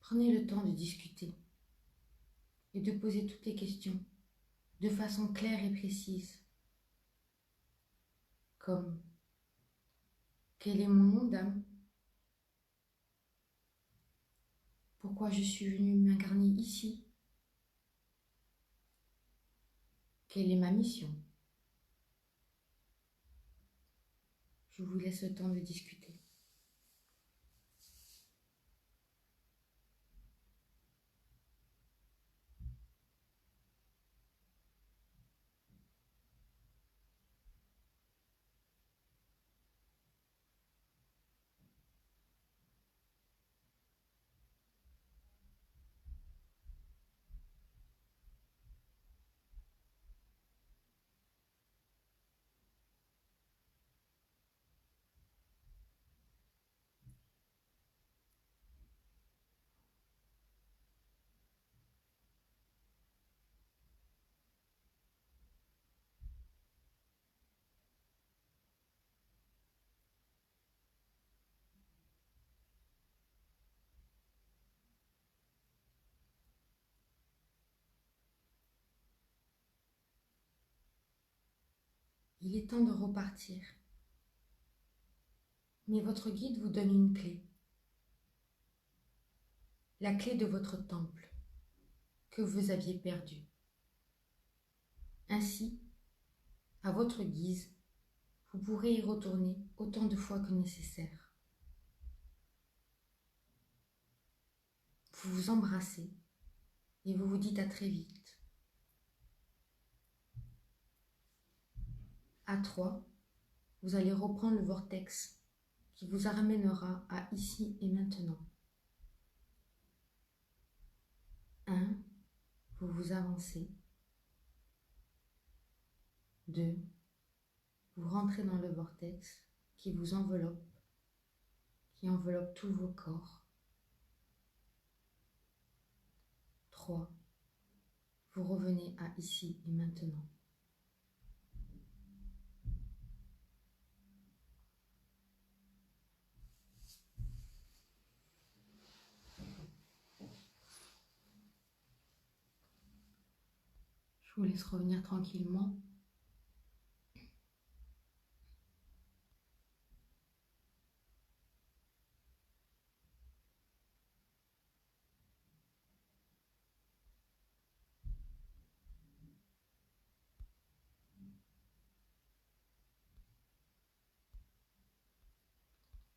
Prenez le temps de discuter et de poser toutes les questions de façon claire et précise. Comme: quel est mon nom d'âme? Pourquoi je suis venue m'incarner ici? Quelle est ma mission? Je vous laisse le temps de discuter. il est temps de repartir. Mais votre guide vous donne une clé. La clé de votre temple que vous aviez perdu. Ainsi, à votre guise, vous pourrez y retourner autant de fois que nécessaire. Vous vous embrassez et vous vous dites à très vite. À 3, vous allez reprendre le vortex qui vous ramènera à ici et maintenant. 1, vous vous avancez. 2, vous rentrez dans le vortex qui vous enveloppe, qui enveloppe tous vos corps. 3, vous revenez à ici et maintenant. Je vous laisse revenir tranquillement.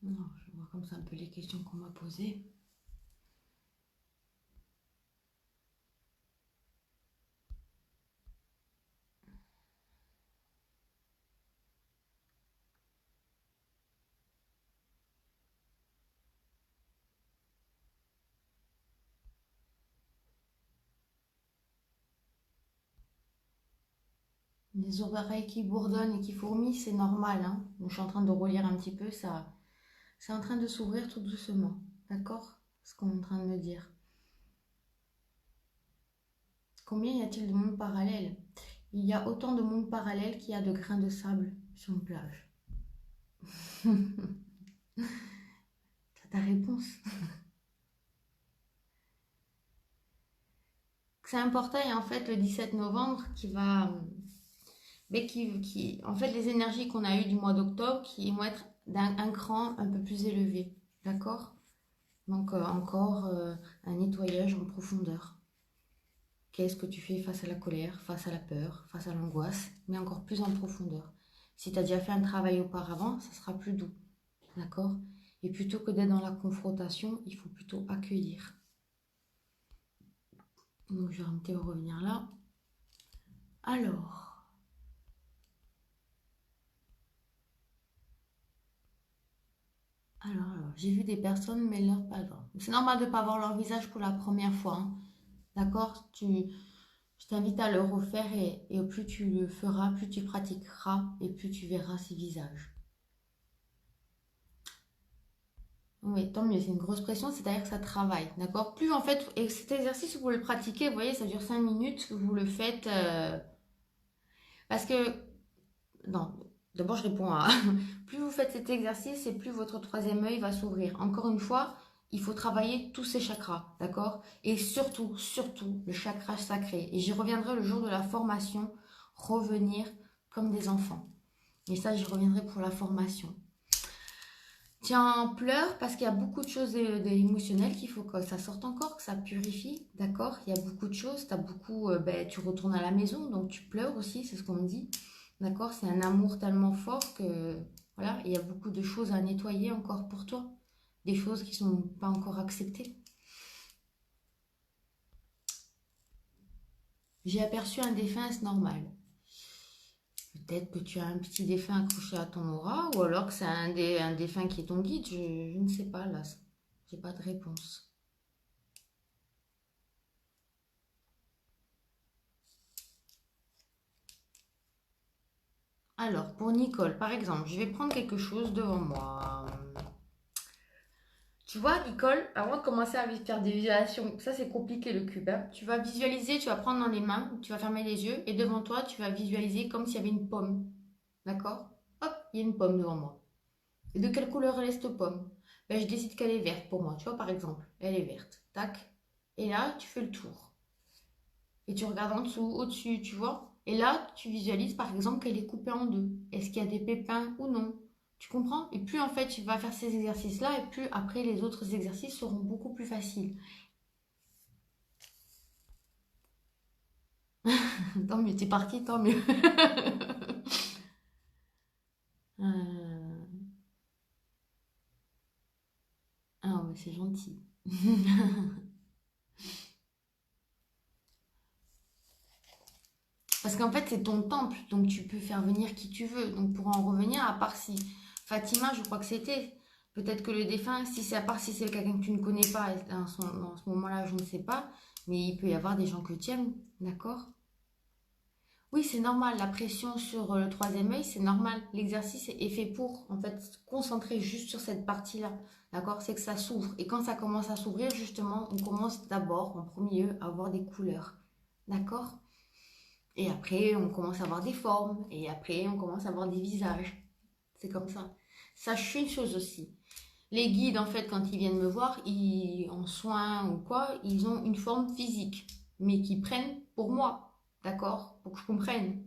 Non, je vais voir comme ça un peu les questions qu'on m'a posées. Les oreilles qui bourdonnent et qui fourmillent, c'est normal. Hein. Donc, je suis en train de relire un petit peu, ça, c'est en train de s'ouvrir tout doucement. D'accord? Ce qu'on est en train de me dire. Combien y a-t-il de mondes parallèles? Il y a autant de mondes parallèles qu'il y a de grains de sable sur une plage. C'est ta réponse. C'est important et en fait le 17 novembre qui va... Mais en fait les énergies qu'on a eues du mois d'octobre qui vont être d'un cran un peu plus élevé. D'accord? Donc encore un nettoyage en profondeur. Qu'est-ce que tu fais face à la colère, face à la peur, face à l'angoisse, mais encore plus en profondeur. Si tu as déjà fait un travail auparavant, ça sera plus doux. D'accord? Et plutôt que d'être dans la confrontation, il faut plutôt accueillir. Donc je vais revenir là. Alors, j'ai vu des personnes, mais leur pas. C'est normal de ne pas voir leur visage pour la première fois. Hein. D'accord? Je t'invite à le refaire et plus tu le feras, plus tu pratiqueras et plus tu verras ces visages. Oui, tant mieux, c'est une grosse pression, c'est-à-dire que ça travaille, d'accord? Plus en fait, et cet exercice, vous le pratiquez, vous voyez, ça dure 5 minutes, vous le faites parce que, non, d'abord je réponds à, plus vous faites cet exercice et plus votre troisième œil va s'ouvrir. Encore une fois, il faut travailler tous ces chakras, d'accord? Et surtout, surtout, le chakra sacré. Et j'y reviendrai le jour de la formation, revenir comme des enfants. Et ça, j'y reviendrai pour la formation. Tiens, pleure parce qu'il y a beaucoup de choses émotionnelles qu'il faut que ça sorte encore, que ça purifie, d'accord? Il y a beaucoup de choses, tu retournes à la maison, donc tu pleures aussi, c'est ce qu'on me dit, d'accord? C'est un amour tellement fort que, voilà, il y a beaucoup de choses à nettoyer encore pour toi, des choses qui sont pas encore acceptées. J'ai aperçu un défunt, c'est normal. Peut-être que tu as un petit défunt accroché à ton aura, ou alors que c'est un défunt qui est ton guide, je ne sais pas, là, j'ai pas de réponse. Alors, pour Nicole, par exemple, je vais prendre quelque chose devant moi. Tu vois, Nicole, avant de commencer à faire des visualisations, ça c'est compliqué le cube, hein. Tu vas visualiser, tu vas prendre dans les mains, tu vas fermer les yeux, et devant toi, tu vas visualiser comme s'il y avait une pomme. D'accord? Hop, il y a une pomme devant moi. Et de quelle couleur elle est cette pomme? Ben, je décide qu'elle est verte pour moi. Tu vois, par exemple, elle est verte. Tac. Et là, tu fais le tour. Et tu regardes en dessous, au-dessus, tu vois? Et là, tu visualises par exemple qu'elle est coupée en deux. Est-ce qu'il y a des pépins ou non? Tu comprends? Et plus en fait tu vas faire ces exercices-là, et plus après les autres exercices seront beaucoup plus faciles. Tant mieux, t'es parti, tant mieux. Euh, Ah ouais, c'est gentil. Parce qu'en fait, c'est ton temple, donc tu peux faire venir qui tu veux. Donc pour en revenir, à part si Fatima, je crois que c'était, peut-être que le défunt, si c'est à part si c'est quelqu'un que tu ne connais pas, en ce moment-là, je ne sais pas, mais il peut y avoir des gens que tu aimes, d'accord? Oui, c'est normal, la pression sur le troisième œil, c'est normal. L'exercice est fait pour, en fait, se concentrer juste sur cette partie-là, d'accord? C'est que ça s'ouvre. Et quand ça commence à s'ouvrir, justement, on commence d'abord, en premier lieu, à avoir des couleurs, d'accord? Et après, on commence à avoir des formes. Et après, on commence à avoir des visages. C'est comme ça. Sache une chose aussi. Les guides, en fait, quand ils viennent me voir, en soins ou quoi, ils ont une forme physique. Mais qu'ils prennent pour moi. D'accord? Pour que je comprenne.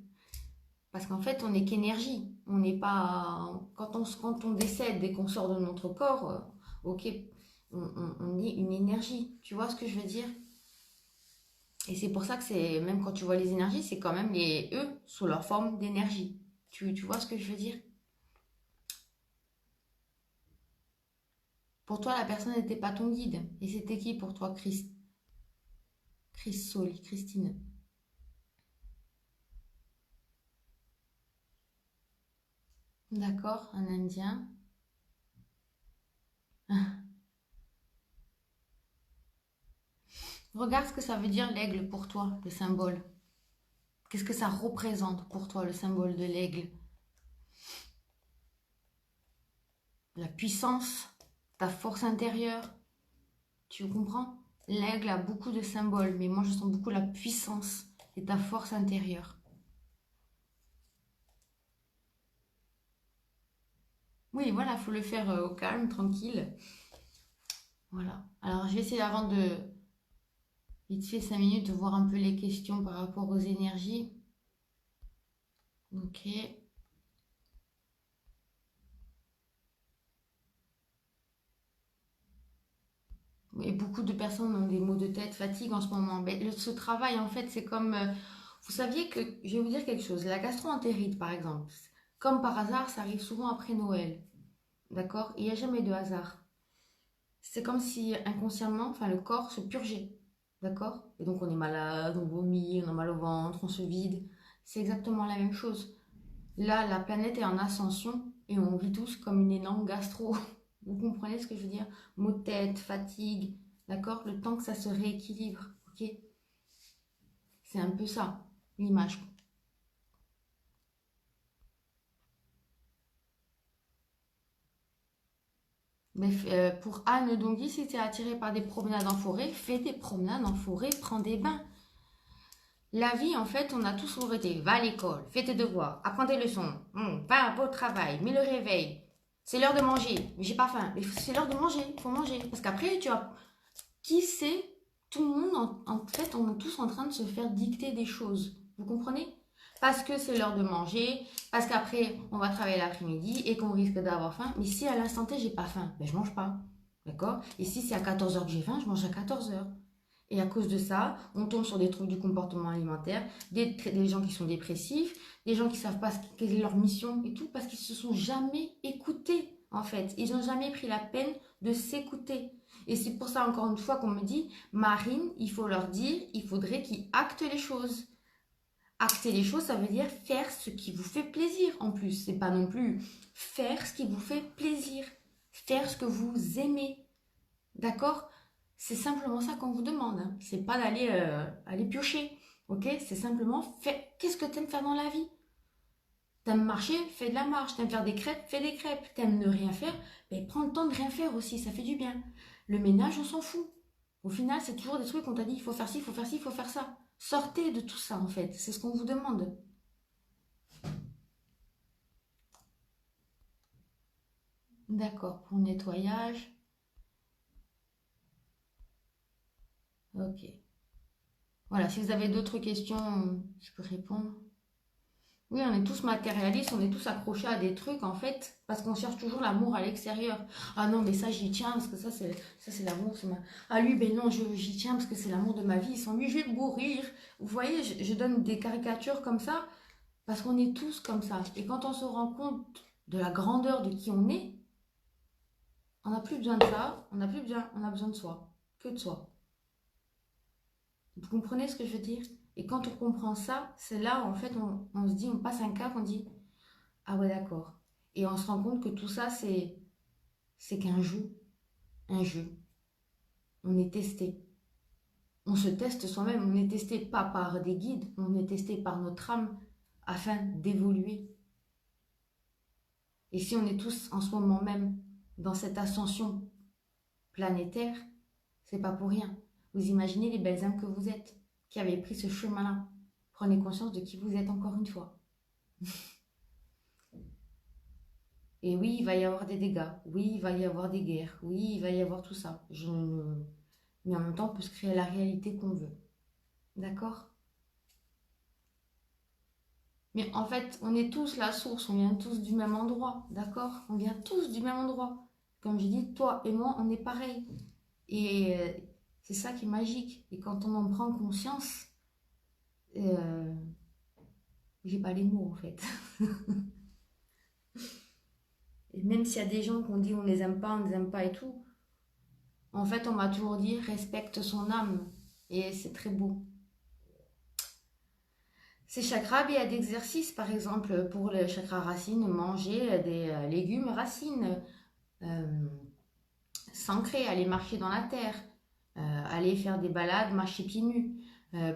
Parce qu'en fait, on n'est qu'énergie. On n'est pas. Quand on décède et qu'on sort de notre corps, ok, on est une énergie. Tu vois ce que je veux dire? Et c'est pour ça que c'est, même quand tu vois les énergies, c'est quand même eux, sous leur forme d'énergie. Tu vois ce que je veux dire? Pour toi, la personne n'était pas ton guide. Et c'était qui pour toi, Soli, Christine? D'accord, un Indien. Regarde ce que ça veut dire l'aigle pour toi, le symbole. Qu'est-ce que ça représente pour toi, le symbole de l'aigle? La puissance, ta force intérieure. Tu comprends? L'aigle a beaucoup de symboles, mais moi je sens beaucoup la puissance et ta force intérieure. Oui, voilà, faut le faire au calme, tranquille. Voilà. Alors, je vais essayer avant de vite fait 5 minutes de voir un peu les questions par rapport aux énergies. Ok. Et beaucoup de personnes ont des maux de tête, fatigue en ce moment. Mais ce travail, en fait, c'est comme. Vous saviez que. Je vais vous dire quelque chose. La gastro-entérite, par exemple, comme par hasard, ça arrive souvent après Noël. D'accord? Il n'y a jamais de hasard. C'est comme si inconsciemment, enfin, le corps se purgeait. D'accord? Et donc, on est malade, on vomit, on a mal au ventre, on se vide. C'est exactement la même chose. Là, la planète est en ascension et on vit tous comme une énorme gastro. Vous comprenez ce que je veux dire? Maux de tête, fatigue, d'accord? Le temps que ça se rééquilibre, ok? C'est un peu ça, l'image. Mais pour Anne Dongui, si tu es attiré par des promenades en forêt, fais des promenades en forêt, prends des bains. La vie, en fait, on a tous arrêté. Va à l'école, fais tes devoirs, apprends tes leçons, va au travail, mets le réveil. C'est l'heure de manger, mais j'ai pas faim. Mais c'est l'heure de manger, il faut manger. Parce qu'après, tu vas. Qui sait? Tout le monde, en fait, on est tous en train de se faire dicter des choses. Vous comprenez? Parce que c'est l'heure de manger, parce qu'après, on va travailler l'après-midi et qu'on risque d'avoir faim. Mais si à l'instant T, j'ai pas faim, ben je mange pas. D'accord? Et si c'est à 14 heures que j'ai faim, je mange à 14 heures. Et à cause de ça, on tombe sur des troubles du comportement alimentaire, des gens qui sont dépressifs, des gens qui savent pas quelle est leur mission et tout, parce qu'ils se sont jamais écoutés, en fait. Ils n'ont jamais pris la peine de s'écouter. Et c'est pour ça, encore une fois, qu'on me dit, Marine, il faut leur dire, il faudrait qu'ils actent les choses. Acter les choses, ça veut dire faire ce qui vous fait plaisir, en plus. C'est pas non plus faire ce qui vous fait plaisir. Faire ce que vous aimez. D'accord? C'est simplement ça qu'on vous demande. Hein. C'est pas d'aller aller piocher. Ok? C'est simplement qu'est-ce que tu aimes faire dans la vie? T'aimes marcher? Fais de la marche. T'aimes faire des crêpes? Fais des crêpes. T'aimes ne rien faire? Mais prends le temps de rien faire aussi. Ça fait du bien. Le ménage, on s'en fout. Au final, c'est toujours des trucs qu'on t'a dit il faut faire ci, il faut faire ci, il faut faire ça. Sortez de tout ça en fait. C'est ce qu'on vous demande. D'accord. Pour le nettoyage. Ok. Voilà. Si vous avez d'autres questions, je peux répondre. Oui, on est tous matérialistes, on est tous accrochés à des trucs, en fait, parce qu'on cherche toujours l'amour à l'extérieur. Ah non, mais ça, j'y tiens, parce que ça, c'est l'amour. Ah lui, ben non, j'y tiens, parce que c'est l'amour de ma vie. Sans lui, je vais mourir. Vous voyez, je donne des caricatures comme ça, parce qu'on est tous comme ça. Et quand on se rend compte de la grandeur de qui on est, on n'a plus besoin de ça, on a besoin de soi, que de soi. Vous comprenez ce que je veux dire? Et quand on comprend ça, c'est là où en fait on se dit, on passe un cap, on dit, ah ouais d'accord. Et on se rend compte que tout ça c'est qu'un jeu, un jeu. On est testé. On se teste soi-même, on est testé pas par des guides, on est testé par notre âme afin d'évoluer. Et si on est tous en ce moment même dans cette ascension planétaire, c'est pas pour rien. Vous imaginez les belles âmes que vous êtes, qui avez pris ce chemin-là. Prenez conscience de qui vous êtes encore une fois. Et oui, il va y avoir des dégâts. Oui, il va y avoir des guerres. Oui, il va y avoir tout ça. Mais en même temps, on peut se créer la réalité qu'on veut. D'accord? Mais en fait, on est tous la source. On vient tous du même endroit. D'accord? On vient tous du même endroit. Comme j'ai dit, toi et moi, on est pareil. Et c'est ça qui est magique. Et quand on en prend conscience, euh, j'ai pas les mots en fait. Et même s'il y a des gens qu'on dit on les aime pas, on les aime pas et tout, en fait on m'a toujours dit respecte son âme. Et c'est très beau. Ces chakras, il y a des exercices par exemple pour le chakra racine, manger des légumes racines, euh, s'ancrer, aller marcher dans la terre, aller faire des balades, marcher pieds nus.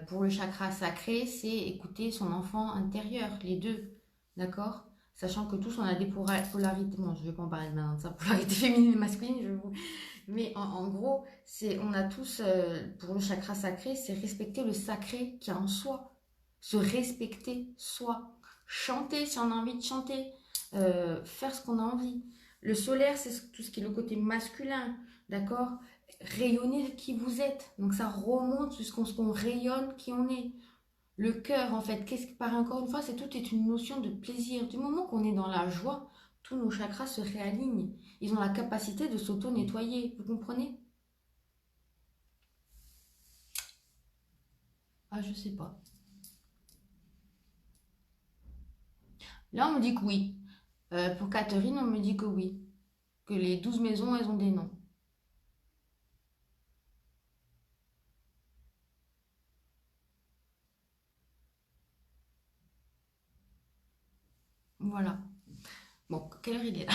Pour le chakra sacré, c'est écouter son enfant intérieur, les deux, d'accord? Sachant que tous on a des polarités, bon je vais pas en parler maintenant de ça, polarité féminine et masculine, mais en gros, on a tous, pour le chakra sacré, c'est respecter le sacré qui est en soi, se respecter soi, chanter si on a envie de chanter, faire ce qu'on a envie. Le solaire, c'est tout ce qui est le côté masculin, d'accord? Rayonner qui vous êtes. Donc ça remonte jusqu'à ce qu'on rayonne qui on est. Le cœur, en fait, qu'est-ce que par encore une fois, c'est tout est une notion de plaisir. Du moment qu'on est dans la joie, tous nos chakras se réalignent. Ils ont la capacité de s'auto-nettoyer. Vous comprenez? Ah, je sais pas. Là, on me dit que oui. Pour Catherine, on me dit que oui. Que les 12 maisons, elles ont des noms. Voilà. Bon, quelle heure il est là?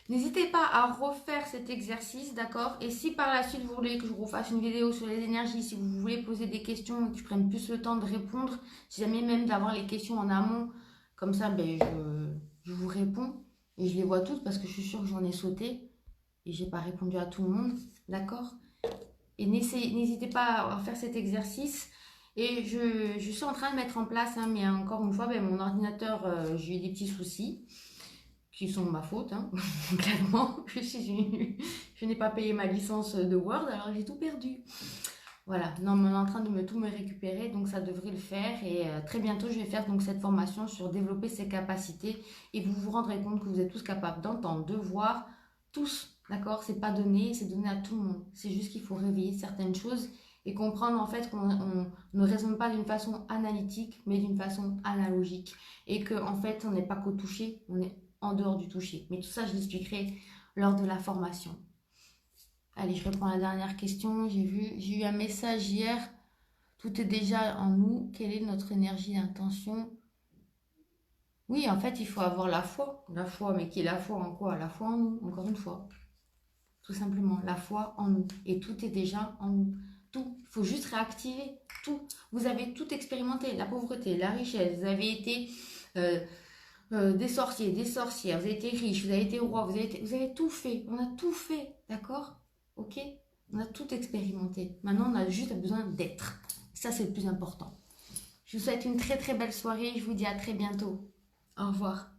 N'hésitez pas à refaire cet exercice, d'accord? Et si par la suite vous voulez que je vous fasse une vidéo sur les énergies, si vous voulez poser des questions et que je prenne plus le temps de répondre, si jamais même d'avoir les questions en amont, comme ça, ben, je vous réponds et je les vois toutes parce que je suis sûre que j'en ai sauté et j'ai pas répondu à tout le monde, d'accord? Et n'hésitez pas à faire cet exercice. Et je suis en train de mettre en place, hein, mais encore une fois, ben, mon ordinateur, j'ai eu des petits soucis qui sont ma faute, hein, clairement. Je n'ai pas payé ma licence de Word, alors j'ai tout perdu. Voilà, non, mais on est en train de tout me récupérer, donc ça devrait le faire. Et très bientôt, je vais faire donc cette formation sur développer ses capacités. Et vous vous rendrez compte que vous êtes tous capables d'entendre, de voir, tous, d'accord? C'est pas donné, c'est donné à tout le monde. C'est juste qu'il faut réveiller certaines choses et comprendre en fait qu'on ne raisonne pas d'une façon analytique, mais d'une façon analogique. Et qu'en fait, on n'est pas qu'au toucher, on est en dehors du toucher. Mais tout ça, je l'expliquerai lors de la formation. Allez, je reprends la dernière question. J'ai eu un message hier. Tout est déjà en nous. Quelle est notre énergie d'intention? Oui, en fait, il faut avoir la foi. La foi, mais qui est la foi en quoi? La foi en nous, encore une fois. Tout simplement, la foi en nous. Et tout est déjà en nous. Tout. Il faut juste réactiver tout. Vous avez tout expérimenté. La pauvreté, la richesse. Vous avez été des sorciers, des sorcières. Vous avez été riche, vous avez été roi. Vous avez tout fait. On a tout fait. D'accord? Ok? On a tout expérimenté. Maintenant, on a juste besoin d'être. Ça, c'est le plus important. Je vous souhaite une très très belle soirée. Je vous dis à très bientôt. Au revoir.